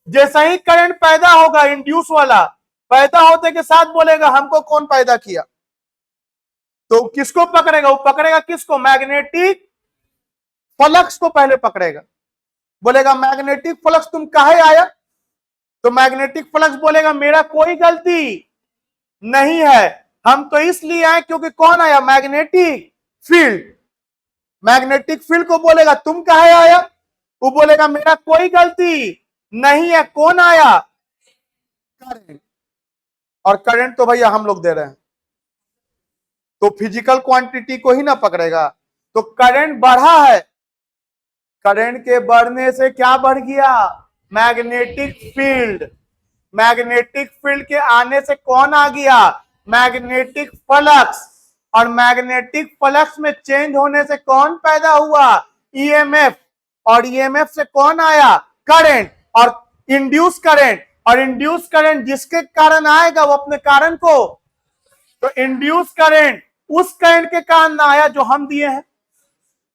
जैसा ही करंट पैदा होगा इंड्यूस वाला, पैदा होते के साथ बोलेगा हमको कौन पैदा किया। तो किसको पकड़ेगा, वो पकड़ेगा किसको मैग्नेटिक फ्लक्स को पहले पकड़ेगा, बोलेगा मैग्नेटिक फ्लक्स तुम काहे आया। तो मैग्नेटिक फ्लक्स बोलेगा मेरा कोई गलती नहीं है, हम तो इसलिए आए क्योंकि कौन आया मैग्नेटिक फील्ड। मैग्नेटिक फील्ड को बोलेगा तुम काहे आया, वो बोलेगा मेरा कोई गलती नहीं है, कौन आया करंट। और करंट तो भैया हम लोग दे रहे हैं, तो फिजिकल क्वांटिटी को ही ना पकड़ेगा। तो करंट बढ़ा है, करंट के बढ़ने से क्या बढ़ गया? Magnetic field. मैग्नेटिक फील्ड के आने से कौन आ गया? Magnetic flux. और मैग्नेटिक फ्लक्स में चेंज होने से कौन पैदा हुआ? ईएमएफ। और ईएमएफ से कौन आया? करंट। और इंड्यूस करंट। और इंड्यूस करंट जिसके कारण आएगा वो अपने कारण को, तो इंड्यूस करंट उस करंट के कारण आया जो हम दिए हैं।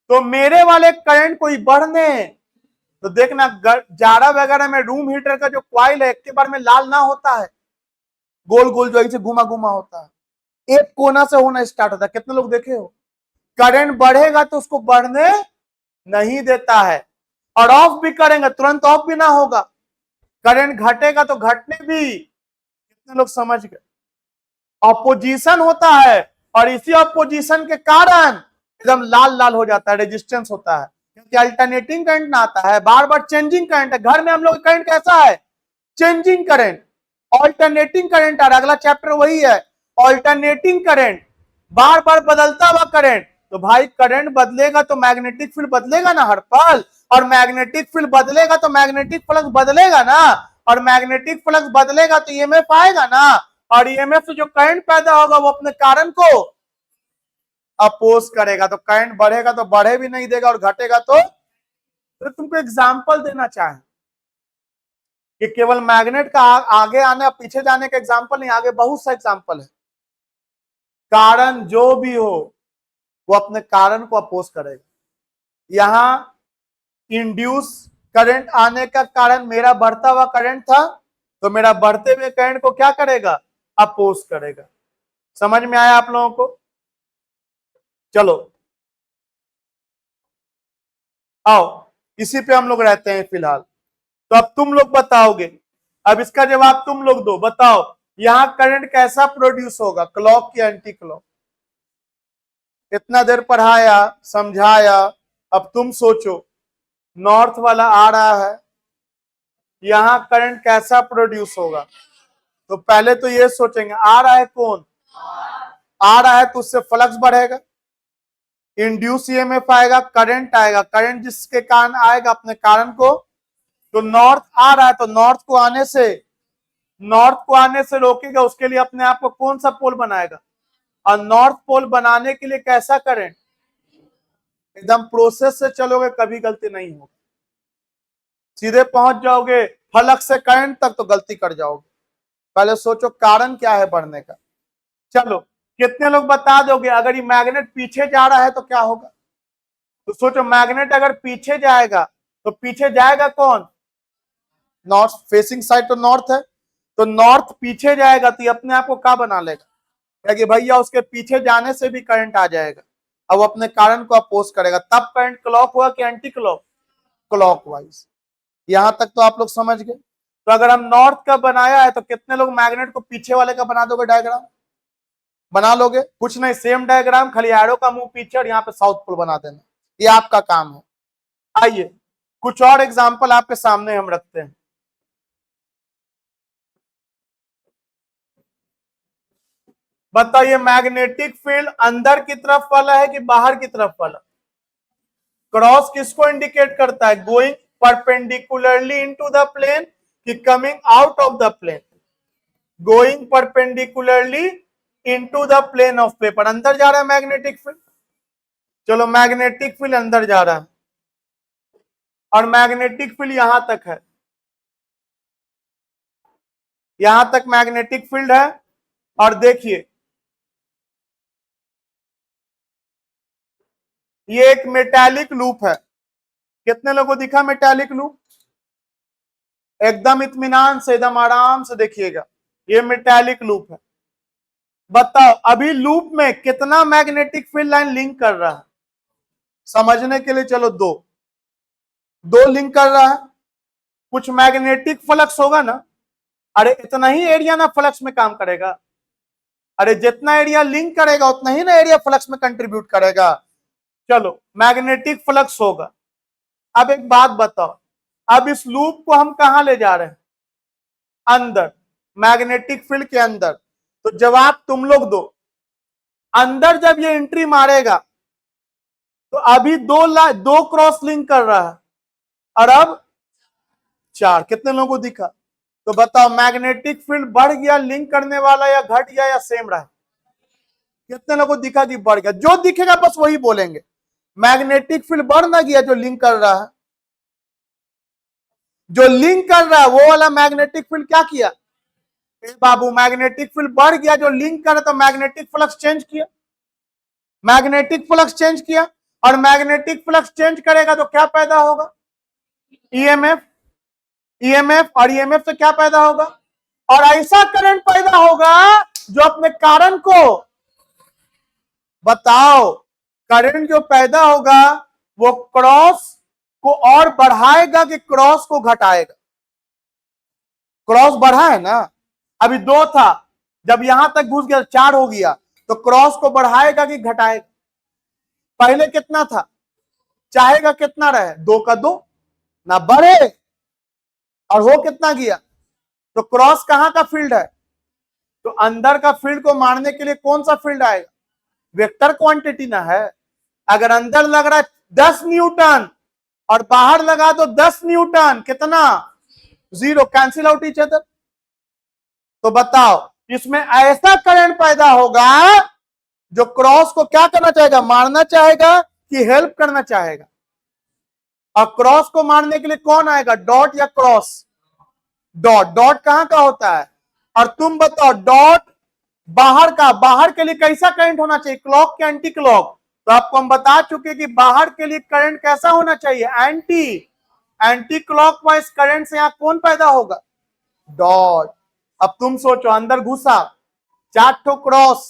तो मेरे वाले करंट को ही बढ़ने, तो देखना जाड़ा वगैरह में रूम हीटर का जो क्वाइल है एक के बार में लाल ना होता है, गोल गोल जो ऐसे घुमा घुमा होता है, एक कोना से होना स्टार्ट होता है। कितने लोग देखे हो? करंट बढ़ेगा तो उसको बढ़ने नहीं देता है, और ऑफ भी करेंगे तुरंत ऑफ भी ना होगा। करंट घटेगा तो घटने भी, कितने लोग समझ गए? ऑपोजिशन होता है, और इसी ऑपोजिशन के कारण एकदम लाल लाल हो जाता है, रेजिस्टेंस होता है, क्योंकि अल्टरनेटिंग करंट ना आता है, बार बार चेंजिंग करंट है। घर में हम लोग करंट कैसा है? Changing current. ऑल्टरनेटिंग करंट आ रहा है, अगला चैप्टर वही है, ऑल्टरनेटिंग करंट, बार बार बदलता हुआ करंट। तो भाई करंट बदलेगा तो मैग्नेटिक फील्ड बदलेगा ना हर पल, और मैग्नेटिक फील्ड बदलेगा तो मैग्नेटिक फ्लक्स बदलेगा ना, और मैग्नेटिक फ्लक्स बदलेगा तो ईएमएफ आएगा ना, और ईएमएफ से जो करंट पैदा होगा वो अपने कारण को अपोज करेगा। तो करंट बढ़ेगा तो बढ़े भी नहीं देगा, और घटेगा तो तुमको एग्जांपल देना चाहे कि केवल मैग्नेट का आगे आने और पीछे जाने का एग्जांपल नहीं, आगे बहुत सा एग्जांपल है। कारण जो भी हो वो अपने कारण को अपोज करेगा। यहां इंड्यूस करंट आने का कारण मेरा बढ़ता हुआ करंट था, तो मेरा बढ़ते हुए करंट को क्या करेगा? अपोज करेगा। समझ में आया आप लोगों को? चलो आओ, इसी पे हम लोग रहते हैं फिलहाल। तो अब तुम लोग बताओगे, अब इसका जवाब तुम लोग दो। बताओ यहां करंट कैसा प्रोड्यूस होगा, क्लॉक या एंटी क्लॉक? इतना देर पढ़ाया समझाया, अब तुम सोचो। नॉर्थ वाला आ रहा है, यहां करंट कैसा प्रोड्यूस होगा? तो पहले तो ये सोचेंगे आ रहा है कौन? आ रहा है तो उससे फ्लक्स बढ़ेगा, इंड्यूस ईएमएफ आएगा, करंट आएगा, करंट जिसके कारण आएगा अपने कारण को। तो नॉर्थ आ रहा है तो नॉर्थ को आने से रोकेगा, उसके लिए अपने आप को कौन सा पोल बनाएगा? और नॉर्थ पोल बनाने के लिए कैसा करंट? एकदम प्रोसेस से चलोगे कभी गलती नहीं होगी, सीधे पहुंच जाओगे। फ्लक्स से करंट तक तो गलती कर जाओगे। पहले सोचो कारण क्या है बढ़ने का। चलो कितने लोग बता दोगे अगर ये मैग्नेट पीछे जा रहा है तो क्या होगा? तो सोचो मैग्नेट अगर पीछे जाएगा तो पीछे जाएगा कौन? नॉर्थ फेसिंग साइड तो नॉर्थ है, तो नॉर्थ पीछे जाएगा तो ये अपने आप को क्या बना लेगा कि भैया उसके पीछे जाने से भी करंट आ जाएगा, अब वो अपने कारण को अपोज करेगा। तब करंट क्लॉक हुआ कि एंटी क्लॉक? क्लॉकवाइज। यहां तक तो आप लोग समझ गए। तो अगर हम नॉर्थ का बनाया है तो कितने लोग मैग्नेट को पीछे वाले का बना दोगे? डायग्राम बना लोगे? कुछ नहीं, सेम डायग्राम, खाली एरो का मुंह पीछे और यहाँ पे साउथ पोल बना देना, ये आपका काम है। आइए कुछ और एग्जाम्पल आपके सामने हम रखते हैं। बताइए मैग्नेटिक फील्ड अंदर की तरफ वाला है कि बाहर की तरफ वाला? क्रॉस किसको इंडिकेट करता है? Going perpendicularly into the plane कि coming out of the plane? Going perpendicularly into the plane of paper. अंदर जा रहा है मैग्नेटिक फील्ड। चलो मैग्नेटिक फील्ड अंदर जा रहा है, और मैग्नेटिक फील्ड यहां तक है, यहां तक मैग्नेटिक फील्ड है। और देखिए ये एक मेटालिक लूप है। कितने लोगों को दिखा मेटालिक लूप? एकदम इत्मीनान से, एकदम आराम से देखिएगा, ये मेटालिक लूप है। बताओ अभी लूप में कितना मैग्नेटिक फील्ड लाइन लिंक कर रहा है? समझने के लिए चलो दो लिंक कर रहा है। कुछ मैग्नेटिक फ्लक्स होगा ना, अरे इतना ही एरिया ना फ्लक्स में काम करेगा। अरे जितना एरिया लिंक करेगा उतना ही ना एरिया फ्लक्स में कंट्रीब्यूट करेगा। चलो मैग्नेटिक फ्लक्स होगा। अब एक बात बताओ, अब इस लूप को हम कहां ले जा रहे हैं? अंदर, मैग्नेटिक फील्ड के अंदर। तो जवाब तुम लोग दो। अंदर जब ये एंट्री मारेगा तो अभी दो क्रॉस लिंक कर रहा है, और अब 4। कितने लोगों को दिखा? तो बताओ मैग्नेटिक फील्ड बढ़ गया लिंक करने वाला, या घट गया, या सेम रहा? कितने लोगों को दिखा कि बढ़ गया? जो दिखेगा बस वही बोलेंगे। मैग्नेटिक फील्ड बढ़ ना गया जो लिंक कर रहा है, जो लिंक कर रहा है वो वाला मैग्नेटिक फील्ड क्या किया? बाबू मैग्नेटिक फील्ड बढ़ गया, जो लिंक कर रहा तो मैग्नेटिक फ्लक्स चेंज किया, मैग्नेटिक फ्लक्स चेंज किया। और मैग्नेटिक फ्लक्स चेंज करेगा तो क्या पैदा होगा? ईएमएफ। ईएमएफ और ईएमएफ से क्या पैदा होगा? और ऐसा करंट पैदा होगा जो अपने कारण को, बताओ, करंट जो पैदा होगा वो क्रॉस को और बढ़ाएगा कि क्रॉस को घटाएगा? क्रॉस बढ़ा है ना, अभी 2 था, जब यहां तक घुस गया 4 हो गया, तो क्रॉस को बढ़ाएगा कि घटाएगा? पहले कितना था, चाहेगा कितना रहे? 2 का 2 ना बढ़े, और हो कितना गया? तो क्रॉस कहां का फील्ड है? तो अंदर का फील्ड को मारने के लिए कौन सा फील्ड आएगा? वेक्टर क्वांटिटी ना है। अगर अंदर लग रहा है 10 न्यूटन और बाहर लगा दो 10 न्यूटन, कितना? 0, कैंसिल आउट ईच अदर। तो बताओ इसमें ऐसा करंट पैदा होगा जो क्रॉस को क्या करना चाहेगा? मारना चाहेगा कि हेल्प करना चाहेगा? और क्रॉस को मारने के लिए कौन आएगा? डॉट या क्रॉस? डॉट। डॉट कहां का होता है? और तुम बताओ डॉट बाहर का, बाहर के लिए कैसा करंट होना चाहिए? क्लॉक के एंटी क्लॉक? तो आपको हम बता चुके कि बाहर के लिए करंट कैसा होना चाहिए? एंटी। एंटी क्लॉकवाइज करंट से यहां कौन पैदा होगा? डॉट। अब तुम सोचो अंदर घुसा 4 ठो क्रॉस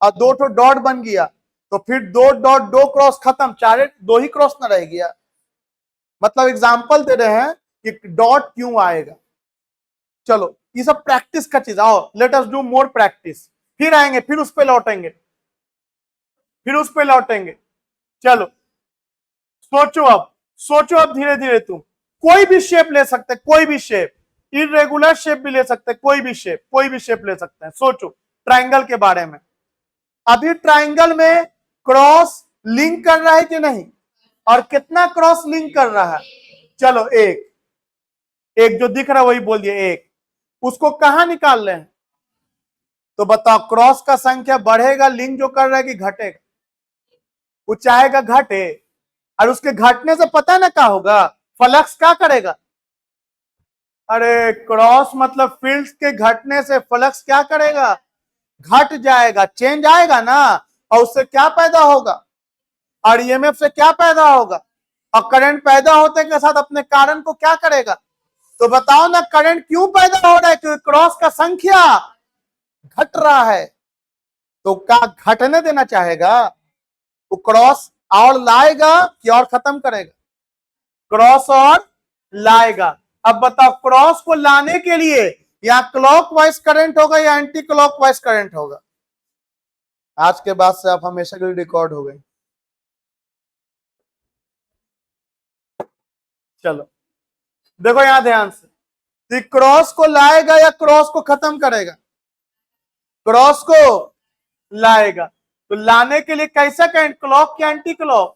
और 2 ठो डॉट बन गया, तो फिर 2 डॉट 2 क्रॉस खत्म, 2 ही क्रॉस ना रह गया। मतलब एग्जांपल दे रहे हैं कि डॉट क्यों आएगा। चलो ये सब प्रैक्टिस का चीज, आओ let us do more practice. फिर आएंगे, फिर उस पे लौटेंगे, फिर उस पे लौटेंगे। चलो सोचो अब, सोचो अब धीरे धीरे। तुम कोई भी शेप ले सकते, कोई भी शेप, इरेगुलर शेप भी ले सकते, कोई भी शेप, कोई भी शेप ले सकते हैं। सोचो ट्राइंगल के बारे में। अभी ट्राइंगल में क्रॉस लिंक कर रहा है कि नहीं? और कितना क्रॉस लिंक कर रहा है? चलो एक, एक जो दिख रहा है वही बोल दिए एक। उसको कहां निकाल रहे हैं? तो बताओ क्रॉस का संख्या बढ़ेगा लिंक जो कर रहा है कि घटेगा? वो चाहेगा घटे, और उसके घटने से पता है ना क्या होगा? फ्लक्स क्या करेगा? अरे क्रॉस मतलब फील्ड के घटने से फ्लक्स क्या करेगा? घट जाएगा, चेंज आएगा ना, और उससे क्या पैदा होगा? और ईएमएफ से क्या पैदा होगा? और करंट पैदा होते के साथ अपने कारण को क्या करेगा? तो बताओ ना करंट क्यों पैदा हो रहा है? क्योंकि क्रॉस का संख्या घट रहा है। तो क्या घटने देना चाहेगा? वो क्रॉस और लाएगा कि और खत्म करेगा? क्रॉस और लाएगा। अब बताओ क्रॉस को लाने के लिए या क्लॉकवाइज करंट होगा या एंटी क्लॉकवाइज करंट होगा? आज के बाद से आप हमेशा के लिए रिकॉर्ड हो गए। चलो देखो यहां ध्यान से, क्रॉस को लाएगा या क्रॉस को खत्म करेगा? क्रॉस को लाएगा। तो लाने के लिए कैसा करंट? क्लॉक या एंटी क्लॉक?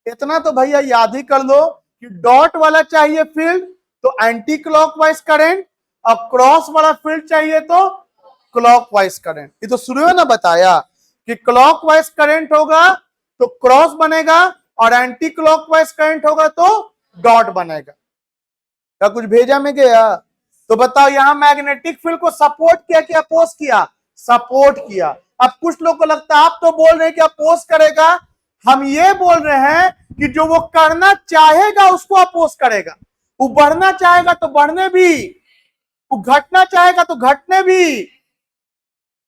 इतना तो भैया याद ही कर लो कि डॉट वाला चाहिए फील्ड तो एंटी क्लॉकवाइज करंट, और क्रॉस वाला फील्ड चाहिए तो क्लॉकवाइज करंट। ये तो शुरू में ना बताया कि क्लॉकवाइज करंट होगा तो क्रॉस बनेगा, और एंटी क्लॉकवाइज करंट होगा तो डॉट बनेगा। क्या कुछ भेजा में गया? तो बताओ यहां मैग्नेटिक फील्ड को सपोर्ट किया कि अपोज किया? सपोर्ट किया। अब कुछ लोग को लगता है आप तो बोल रहे हैं कि अपोज करेगा, हम ये बोल रहे हैं कि जो वो करना चाहेगा उसको अपोज करेगा। वो बढ़ना चाहेगा तो बढ़ने भी, वो घटना चाहेगा तो घटने भी।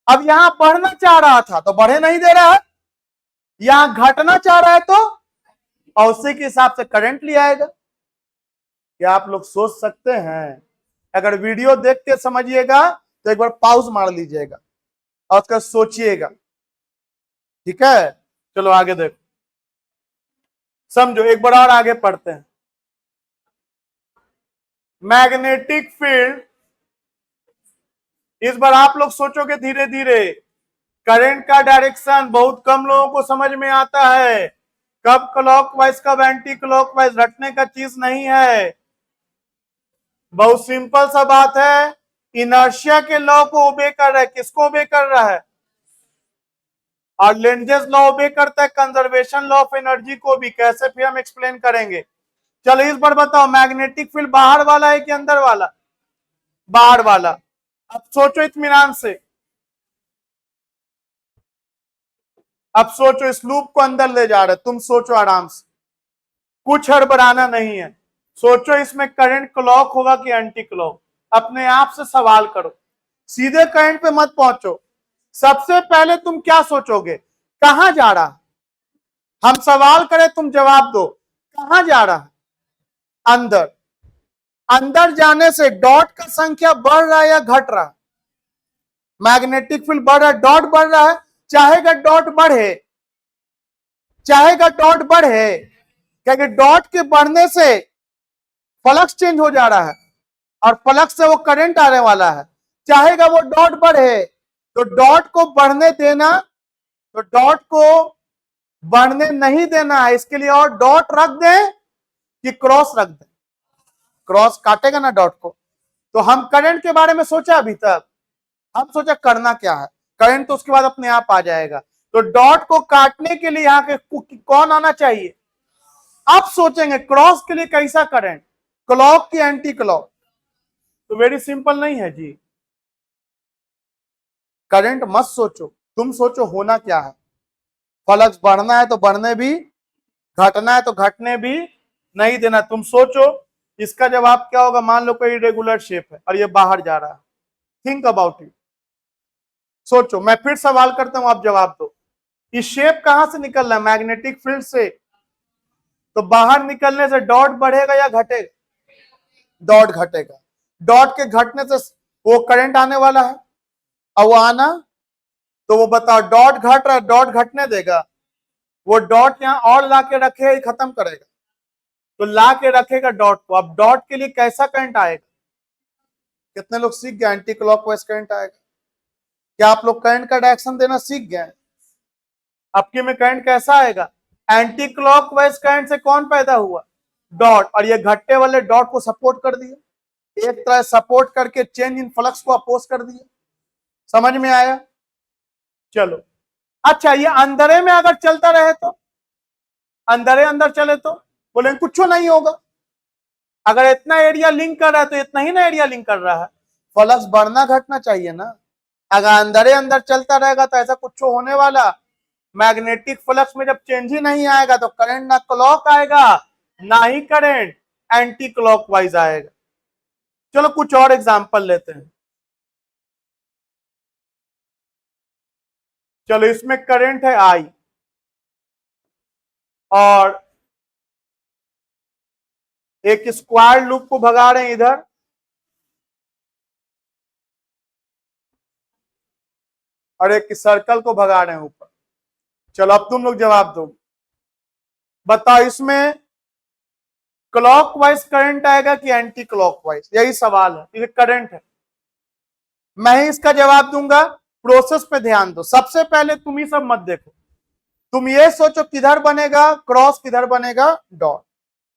अब यहां बढ़ना चाह रहा था तो बढ़े नहीं दे रहा है, यहां घटना चाह रहा है तो, और उसी के हिसाब से करंट ले आएगा। क्या आप लोग सोच सकते हैं? अगर वीडियो देख के समझिएगा तो एक बार पॉज मार लीजिएगा और उसका सोचिएगा, ठीक है? चलो आगे देखो, समझो, एक बार और आगे पढ़ते हैं। मैग्नेटिक फील्ड, इस बार आप लोग सोचोगे धीरे धीरे। करंट का डायरेक्शन बहुत कम लोगों को समझ में आता है। कब क्लॉकवाइज कब एंटी क्लॉकवाइज, रटने का चीज नहीं है, बहुत सिंपल सा बात है। इनर्शिया के लॉ को ओबे कर रहा है, किसको ओबे कर रहा है, और लेंजेस लॉ ओबे करता है कंजर्वेशन लॉ ऑफ एनर्जी को भी। कैसे फिर हम एक्सप्लेन करेंगे। चलो इस बार बताओ, मैग्नेटिक फील्ड बाहर वाला है कि अंदर वाला, बाहर वाला। अब सोचो इत्मीनान से, अब सोचो इस लूप को अंदर ले जा रहे, तुम सोचो आराम से, कुछ हड़बड़ाना नहीं है। सोचो इसमें करंट क्लॉक होगा कि एंटी क्लॉक, अपने आप से सवाल करो, सीधे करंट पे मत पहुंचो। सबसे पहले तुम क्या सोचोगे, कहां जा रहा, हम सवाल करें तुम जवाब दो, कहां जा रहा, अंदर। अंदर जाने से डॉट का संख्या बढ़ रहा है या घट रहा, मैग्नेटिक फील्ड बढ़ रहा है, डॉट बढ़ रहा है, चाहेगा डॉट बढ़े, चाहेगा डॉट बढ़े, क्योंकि डॉट के बढ़ने से फ्लक्स चेंज हो जा रहा है और फ्लक्स से वो करंट आने वाला है, चाहेगा वो डॉट बढ़े। तो डॉट को बढ़ने देना, तो डॉट को बढ़ने नहीं देना है, इसके लिए और डॉट रख दें कि क्रॉस रख दें, क्रॉस काटेगा ना डॉट को। तो हम करंट के बारे में सोचा अभी तक, हम सोचा करना क्या है, करंट तो उसके बाद अपने आप आ जाएगा। तो डॉट को काटने के लिए यहां के कौन आना चाहिए, अब सोचेंगे क्रॉस के लिए कैसा करंट, क्लॉक की एंटी क्लॉक। तो वेरी सिंपल नहीं है जी, करंट मत सोचो, तुम सोचो होना क्या है। फ्लक्स बढ़ना है तो बढ़ने भी, घटना है तो घटने भी नहीं देना। तुम सोचो इसका जवाब क्या होगा। मान लो कोई इरेगुलर शेप है और ये बाहर जा रहा है, थिंक अबाउट इट, सोचो। मैं फिर सवाल करता हूं, आप जवाब दो। ये शेप कहां से निकल रहा है, मैग्नेटिक फील्ड से, तो बाहर निकलने से डॉट बढ़ेगा या घटेगा, डॉट घटेगा। डॉट के घटने से वो करंट आने वाला है, अब वो आना, तो वो बताओ डॉट घट रहा है, डॉट घटने देगा, वो डॉट यहां और ला के रखेगा, खत्म करेगा, तो ला के रखेगा डॉट को। अब डॉट के लिए कैसा करंट आएगा, कितने लोग सीख गए एंटी क्लॉकवाइज करंट आएगा। क्या आप लोग करंट का डायरेक्शन देना सीख गए, आपके में करंट कैसा आएगा, एंटी क्लॉकवाइज करंट से कौन पैदा हुआ, डॉट, और ये घटने वाले डॉट को सपोर्ट कर दिया, एक तरह सपोर्ट करके चेंज इन फ्लक्स को अपोज कर दिया। समझ में आया। चलो अच्छा, ये अंदरे में अगर चलता रहे तो, अंदरे अंदर चले तो बोले कुछ नहीं होगा। अगर इतना एरिया लिंक कर रहा है तो इतना ही ना एरिया लिंक कर रहा है, फ्लक्स बढ़ना घटना चाहिए ना। अगर अंदरे अंदर चलता रहेगा तो ऐसा कुछ होने वाला, मैग्नेटिक फ्लक्स में जब चेंज ही नहीं आएगा तो करंट ना क्लॉक आएगा ना ही करंट एंटी क्लॉकवाइज आएगा। चलो कुछ और एग्जांपल लेते हैं। चलो इसमें करंट है आई और एक स्क्वायर लूप को भगा रहे हैं इधर, और एक सर्कल को भगा रहे हैं ऊपर। चलो अब तुम लोग जवाब दो, बताओ इसमें क्लॉकवाइज करंट आएगा कि एंटी क्लॉकवाइज, यही सवाल है, ये करंट है। मैं ही इसका जवाब दूंगा, प्रोसेस पे ध्यान दो। सबसे पहले तुम ही सब मत देखो, तुम ये सोचो किधर बनेगा क्रॉस, किधर बनेगा डॉट।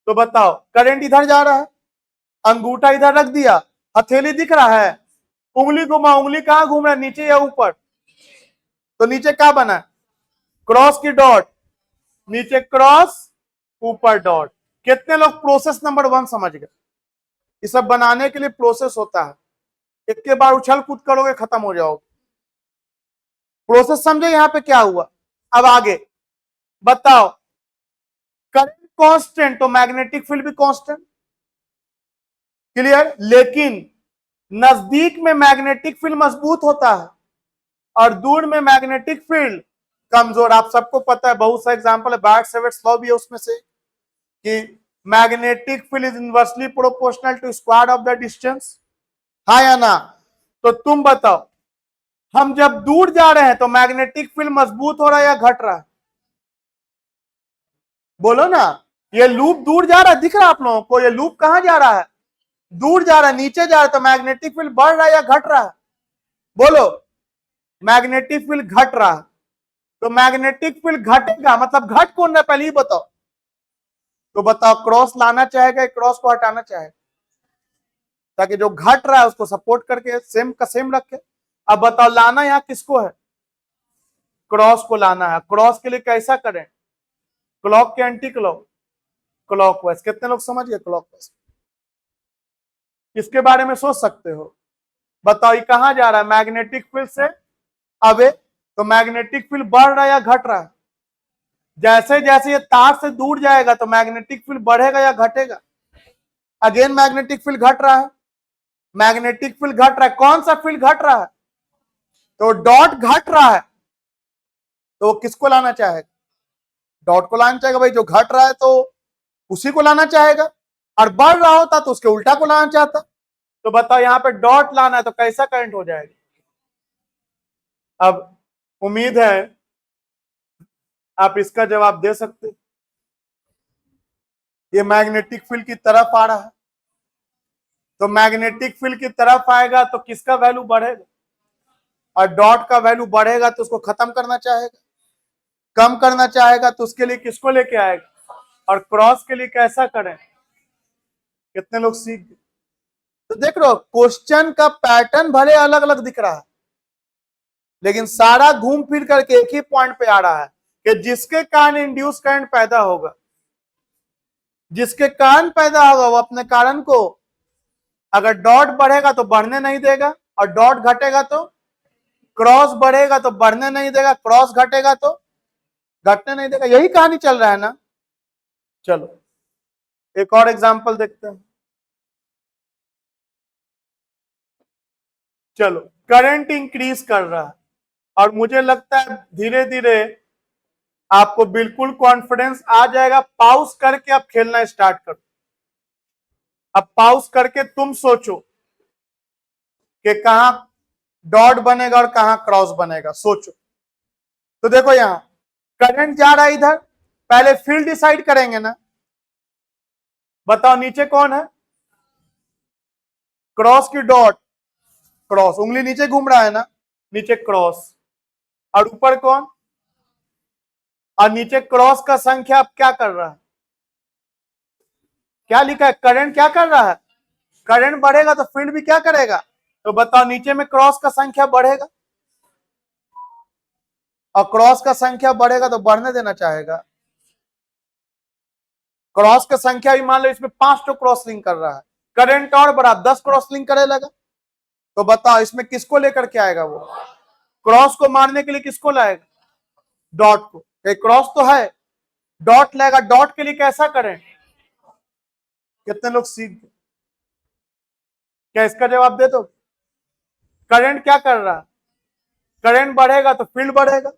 तो बताओ करंट इधर जा रहा है, अंगूठा इधर रख दिया, हथेली दिख रहा है, उंगली घुमा, उंगली कहां घूम रहा है, नीचे या ऊपर, तो नीचे क्या बना, क्रॉस की डॉट, नीचे क्रॉस ऊपर डॉट। कितने लोग प्रोसेस नंबर 1 समझ गए। ये सब बनाने के लिए प्रोसेस होता है, एक के बार उछल कूद करोगे खत्म हो जाओगे। प्रोसेस समझे यहां पे क्या हुआ। अब आगे बताओ, करंट कांस्टेंट तो मैग्नेटिक फील्ड भी कांस्टेंट, क्लियर। लेकिन नजदीक में मैग्नेटिक फील्ड मजबूत होता है और दूर में मैग्नेटिक फील्ड कमजोर। आप सबको पता है, बहुत सा एग्जांपल है, बार्क-सेविट्स लॉ भी है उसमें से, कि magnetic field is inversely proportional to square of the distance, हाँ या ना। तो तुम बताओ, हम जब दूर जा रहे हैं तो मैग्नेटिक फील्ड मजबूत हो रहा है या घट रहा है, बोलो ना। ये लूप दूर जा रहा है, दिख रहा है आप लोगों को, ये लूप कहां जा रहा है, दूर जा रहा है, नीचे जा रहा है, तो मैग्नेटिक फील्ड बढ़ रहा है या घट रहा है, बोलो। मैग्नेटिक फील्ड घट रहा है, तो मैग्नेटिक फील्ड घटेगा, मतलब घट कौन रहा है पहले ही बताओ। तो बताओ क्रॉस लाना चाहेगा, क्रॉस को हटाना चाहेगा, ताकि जो घट रहा है उसको सपोर्ट करके सेम का सेम रखे। अब बताओ लाना यहां किसको है, क्रॉस को लाना है। क्रॉस के लिए कैसा करें, क्लॉक के एंटी क्लॉक, क्लॉकवाइज। कितने लोग समझ गए क्लॉकवाइज? किसके बारे में सोच सकते हो, बताओ ये कहां जा रहा है, मैग्नेटिक फील्ड से अवे। तो मैग्नेटिक फील्ड बढ़ रहा है या घट रहा है? जैसे जैसे ये तार से दूर जाएगा तो मैग्नेटिक फील्ड बढ़ेगा या घटेगा? अगेन मैग्नेटिक फील्ड घट रहा है, मैग्नेटिक फील्ड घट रहा है। कौन सा फील्ड घट रहा है? तो डॉट घट रहा है, तो वो किसको लाना चाहेगा, डॉट को लाना चाहेगा। भाई जो घट रहा है तो उसी को लाना चाहेगा, और बढ़ रहा होता तो उसके उल्टा को लाना चाहता। तो बताओ यहां पे डॉट लाना है तो कैसा करंट हो जाएगा? अब उम्मीद है आप इसका जवाब दे सकते। ये मैग्नेटिक फील्ड की तरफ आ रहा है, तो मैग्नेटिक फील्ड की तरफ आएगा तो किसका वैल्यू बढ़ेगा, और डॉट का वैल्यू बढ़ेगा तो उसको खत्म करना चाहेगा, कम करना चाहेगा तो उसके लिए किसको लेके आएगा, और क्रॉस के लिए कैसा करें। कितने लोग सीख गए? तो देख रहे हो क्वेश्चन का पैटर्न भले अलग अलग दिख रहा है, लेकिन सारा घूम फिर करके एक ही पॉइंट पे आ रहा है कि जिसके कारण इंड्यूस करंट पैदा होगा, जिसके कारण पैदा होगा वो अपने कारण को, अगर डॉट बढ़ेगा तो बढ़ने नहीं देगा, और डॉट घटेगा तो, क्रॉस बढ़ेगा तो बढ़ने नहीं देगा, क्रॉस घटेगा तो घटने नहीं देगा। यही कहानी चल रहा है ना। चलो एक और एग्जांपल देखते हैं। चलो करंट इंक्रीज कर रहा है, और मुझे लगता है धीरे धीरे आपको बिल्कुल कॉन्फिडेंस आ जाएगा। पाउस करके अब खेलना स्टार्ट करो। अब पाउस करके तुम सोचो कि कहां डॉट बनेगा और कहां क्रॉस बनेगा, सोचो। तो देखो यहां करंट जा रहा है इधर, पहले फील्ड डिसाइड करेंगे ना। बताओ नीचे कौन है, क्रॉस की डॉट, क्रॉस, उंगली नीचे घूम रहा है ना, नीचे क्रॉस, और ऊपर कौन, और नीचे क्रॉस का संख्या अब क्या कर रहा है, क्या लिखा है, करंट क्या कर रहा है, करंट बढ़ेगा तो फील्ड भी क्या करेगा। तो बताओ नीचे में क्रॉस का संख्या बढ़ेगा, और क्रॉस का संख्या बढ़ेगा तो बढ़ने देना चाहेगा। क्रॉस का संख्या भी मान लो इसमें 5 तो क्रॉस लिंक कर रहा है, करंट और बढ़ा 10 क्रॉस लिंक करे लगा। तो बताओ इसमें किसको लेकर के आएगा, वो क्रॉस को मारने के लिए किसको लाएगा, डॉट को। क्रॉस तो है, डॉट लाएगा, डॉट के लिए कैसा करें। कितने लोग सीख गए? क्या इसका जवाब दे दो। करंट क्या कर रहा है, करंट बढ़ेगा तो फील्ड बढ़ेगा,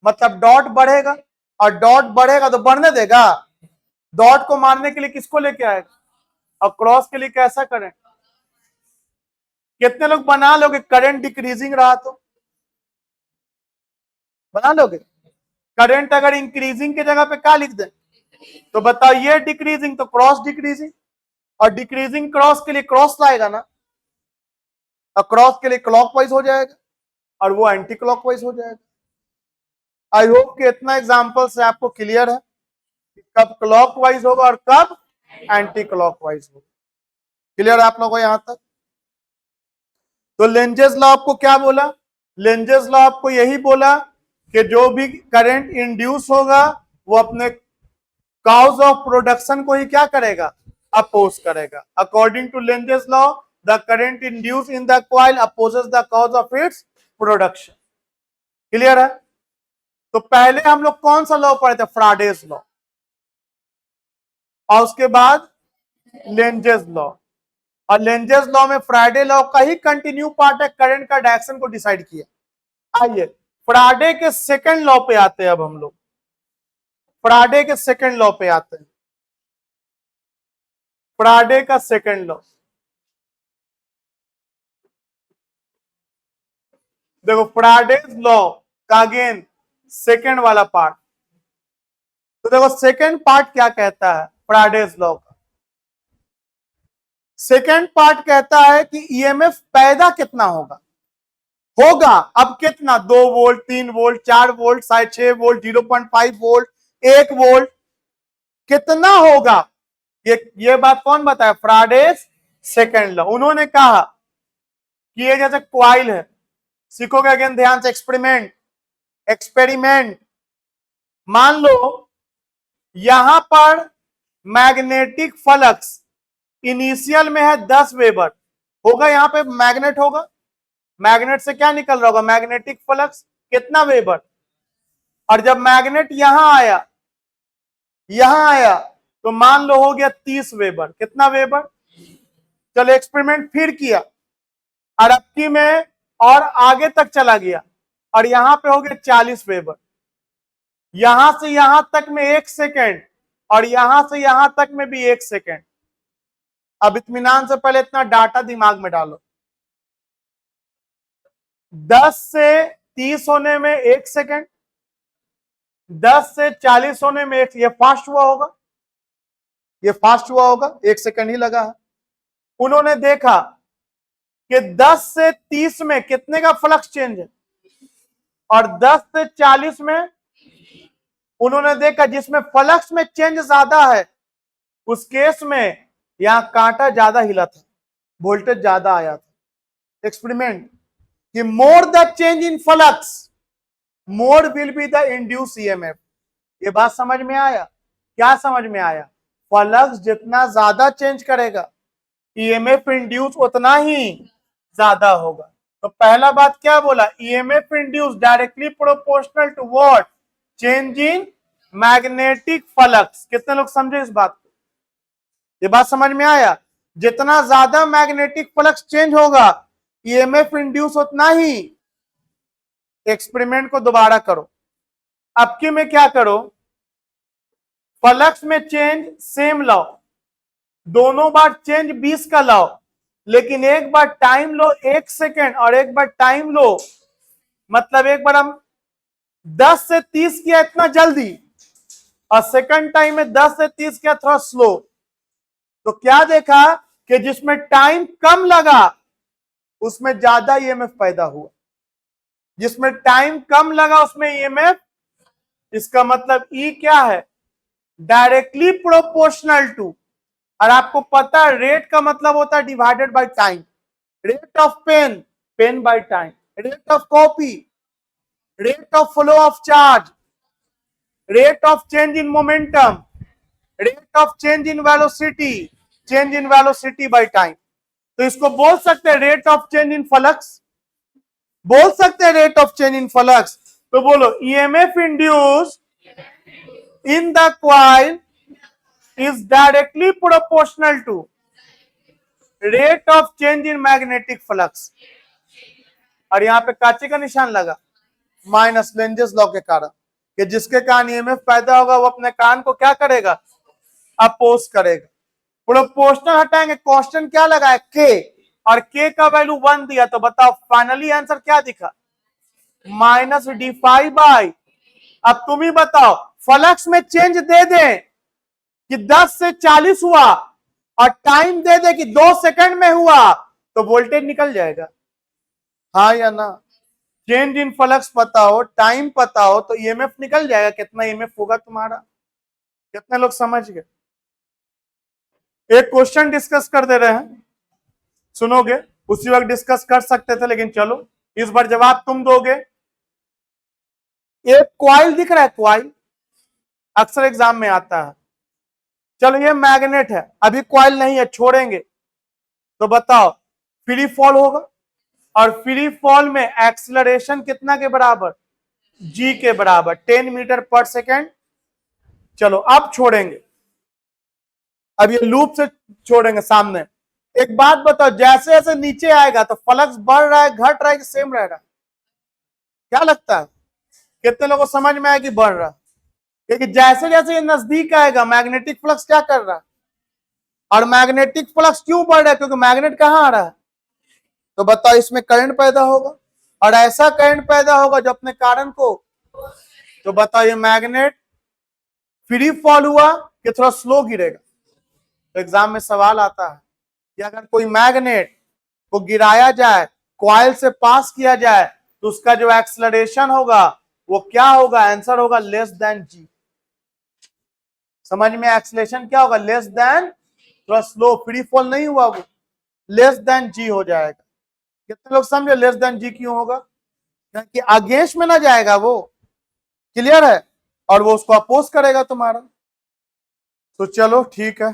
मतलब डॉट बढ़ेगा, और डॉट बढ़ेगा तो बढ़ने देगा। डॉट को मारने के लिए किसको लेके आएगा, और क्रॉस के लिए कैसा करें। कितने लोग बना लोगे, करंट डिक्रीजिंग रहा तो बना लोगे। करंट अगर इंक्रीजिंग के जगह पे क्या लिख दें, तो बताओ ये डिक्रीजिंग तो क्रॉस डिक्रीजिंग, और डिक्रीजिंग क्रॉस के लिए क्रॉस लाएगा ना, और क्रॉस के लिए क्लॉकवाइज हो जाएगा, और वो एंटी क्लॉकवाइज हो जाएगा। आई होप कि इतना एग्जांपल से आपको क्लियर है कब क्लॉकवाइज होगा और कब एंटी क्लॉकवाइज होगा। क्लियर है आप लोगों को यहां तक? तो लेंजेस लॉ आपको क्या बोला, लेंजेस लॉ आपको यही बोला कि जो भी करंट इंड्यूस होगा वो अपने कॉज ऑफ प्रोडक्शन को ही क्या करेगा, अपोज करेगा। According to Lenz's law the current induce in the coil opposes the cause of its production. Clear है? तो पहले हम लोग कौन सा लॉ पढ़े थे, फ्राडेज लॉ, और उसके बाद लेंजेस लॉ। और लेंजेस लॉ में फ्राडे लॉ का ही कंटिन्यू पार्ट है, करंट का डायरेक्शन को डिसाइड किया। आइए फ्राडे के सेकंड लॉ पे आते हैं। अब हम लोग फ्राडे के सेकंड लॉ पे आते हैं। फ्राडे का सेकंड लॉ देखो, फ्राडेज लॉ का अगेन सेकंड वाला पार्ट। तो देखो सेकंड पार्ट क्या कहता है फ्राडेज लॉ का, सेकंड पार्ट कहता है कि ईएमएफ पैदा कितना होगा, होगा। अब कितना, 2 volt, 3 volt, 4 volt, 6.5 volt, 0.5 volt, 1 volt, कितना होगा? ये बात कौन बताया? फ्राडेस सेकंड लॉ। उन्होंने कहा कि ये जैसे क्वाइल है, सीखोगे अगेन ध्यान से, एक्सपेरिमेंट। मान लो यहां पर मैग्नेटिक फ्लक्स इनिशियल में है 10 वेबर, होगा यहां पे मैग्नेट होगा, मैग्नेट से क्या निकल रहा होगा? मैग्नेटिक फ्लक्स कितना वेबर। और जब मैग्नेट यहां आया तो मान लो हो गया 30 वेबर। कितना वेबर? चलो एक्सपेरिमेंट फिर किया, और अबकी में और आगे तक चला गया, और यहां पे हो गया 40 वेबर। यहां से यहां तक में 1 सेकेंड, और यहां से यहां तक में भी 1 सेकेंड। अब इत्मीनान से पहले इतना डाटा दिमाग में डालो, 10 से 30 होने में 1 सेकेंड, 10 से 40 होने में ये फास्ट हुआ होगा, ये फास्ट हुआ होगा, 1 सेकेंड ही लगा है। उन्होंने देखा कि 10 से 30 में कितने का फ्लक्स चेंज है, और 10 से 40 में उन्होंने देखा जिसमें फ्लक्स में चेंज ज्यादा है, उस केस में यहां कांटा ज्यादा हिला था, वोल्टेज ज्यादा आया था। एक्सपेरिमेंट कि more the change in flux more will be the induce EMF. ये बात समझ में आया? क्या समझ में आया? फ्लक्स जितना ज्यादा चेंज करेगा, ईएमएफ इंड्यूस उतना ही ज्यादा होगा। तो पहला बात क्या बोला? EMF induce directly proportional to what? Change in magnetic flux. कितने लोग समझे इस बात को? ये बात समझ में आया? जितना ज्यादा मैग्नेटिक फ्लक्स चेंज होगा, ईएमएफ इंड्यूस उतना ही। एक्सपेरिमेंट को दोबारा करो, अबकी में क्या करो, फ्लक्स में चेंज सेम लाओ, दोनों बार चेंज 20 का लाओ, लेकिन एक बार टाइम लो 1 सेकेंड और एक बार टाइम लो, मतलब एक बार हम 10 से 30 किया इतना जल्दी, और सेकंड टाइम में 10 से 30 किया थोड़ा स्लो। तो क्या देखा कि जिसमें टाइम कम लगा उसमें ज्यादा ईएमएफ पैदा हुआ, जिसमें टाइम कम लगा उसमें ईएमएफ। इसका मतलब ई क्या है? Directly proportional to. और आपको पता है रेट का मतलब होता है divided by time. Rate of pen, pen by time. Rate of copy, rate of flow of charge, rate of change in momentum, rate of change in velocity, change in velocity by time. तो इसको बोल सकते हैं rate of change in flux, बोल सकते हैं rate of change in flux. तो बोलो EMF induce in the coil is directly proportional to rate of change in magnetic flux। और यहां पे काचे का निशान लगा, माइनस लेंजेस लॉ के कारण, कि जिसके कारण ईएमएफ पैदा होगा वो अपने कान को क्या करेगा? अपोज करेगा। प्रोपोर्शनल हटाएंगे, कांस्टेंट क्या लगा है? के, और के का वैल्यू 1 दिया, तो बताओ फाइनली आंसर क्या दिखा? माइनस डी5 बाई। अब तुम ही बताओ, फ्लक्स में चेंज दे दें कि 10 से 40 हुआ, और टाइम दे दे कि 2 सेकंड में हुआ, तो वोल्टेज निकल जाएगा, हाँ या ना? चेंज इन फ्लक्स पता हो, टाइम पता हो, तो ईएमएफ निकल जाएगा। कितना ईएमएफ होगा तुम्हारा? कितने लोग समझ गए? एक क्वेश्चन डिस्कस कर दे रहे हैं, सुनोगे? उसी वक्त डिस्कस कर सकते थे, लेकिन चलो इस बार जवाब तुम दोगे। एक क्वाइल दिख रहा है, क्वाइल अक्सर एग्जाम में आता है। चलो ये मैग्नेट है, अभी कॉइल नहीं है, छोड़ेंगे। तो बताओ फ्री फॉल होगा, और फ्री फॉल में एक्सीलरेशन कितना के बराबर? जी के बराबर, 10 मीटर पर सेकेंड। चलो अब छोड़ेंगे, अब ये लूप से छोड़ेंगे सामने। एक बात बताओ, जैसे जैसे नीचे आएगा तो फ्लक्स बढ़ रहा है, घट रहा है कि सेम रह रहा है? क्या लगता है? कितने लोगों को समझ में आया कि बढ़ रहा है? क्योंकि जैसे जैसे ये नजदीक आएगा मैग्नेटिक फ्लक्स क्या कर रहा है? और मैग्नेटिक फ्लक्स क्यों बढ़ रहा है? क्योंकि मैग्नेट कहां आ रहा है। तो बताओ इसमें करंट पैदा होगा, और ऐसा करंट पैदा होगा जो अपने कारण को, तो बताओ ये मैग्नेट फ्री फॉल हुआ कि थोड़ा स्लो गिरेगा? तो एग्जाम में सवाल आता है कि अगर कोई मैग्नेट को गिराया जाए कॉइल से पास किया जाए तो उसका जो एक्सलरेशन होगा वो क्या होगा, आंसर होगा लेस देन जी। समझ में, एक्सलेशन क्या होगा, लेस देन, थोड़ा स्लो, फ्री फॉल नहीं हुआ, वो लेस देन जी हो जाएगा। कितने लोग समझे लेस देन जी क्यों होगा, क्योंकि अगेंस्ट में ना जाएगा वो, क्लियर है, और वो उसको अपोज करेगा तुम्हारा। तो चलो ठीक है।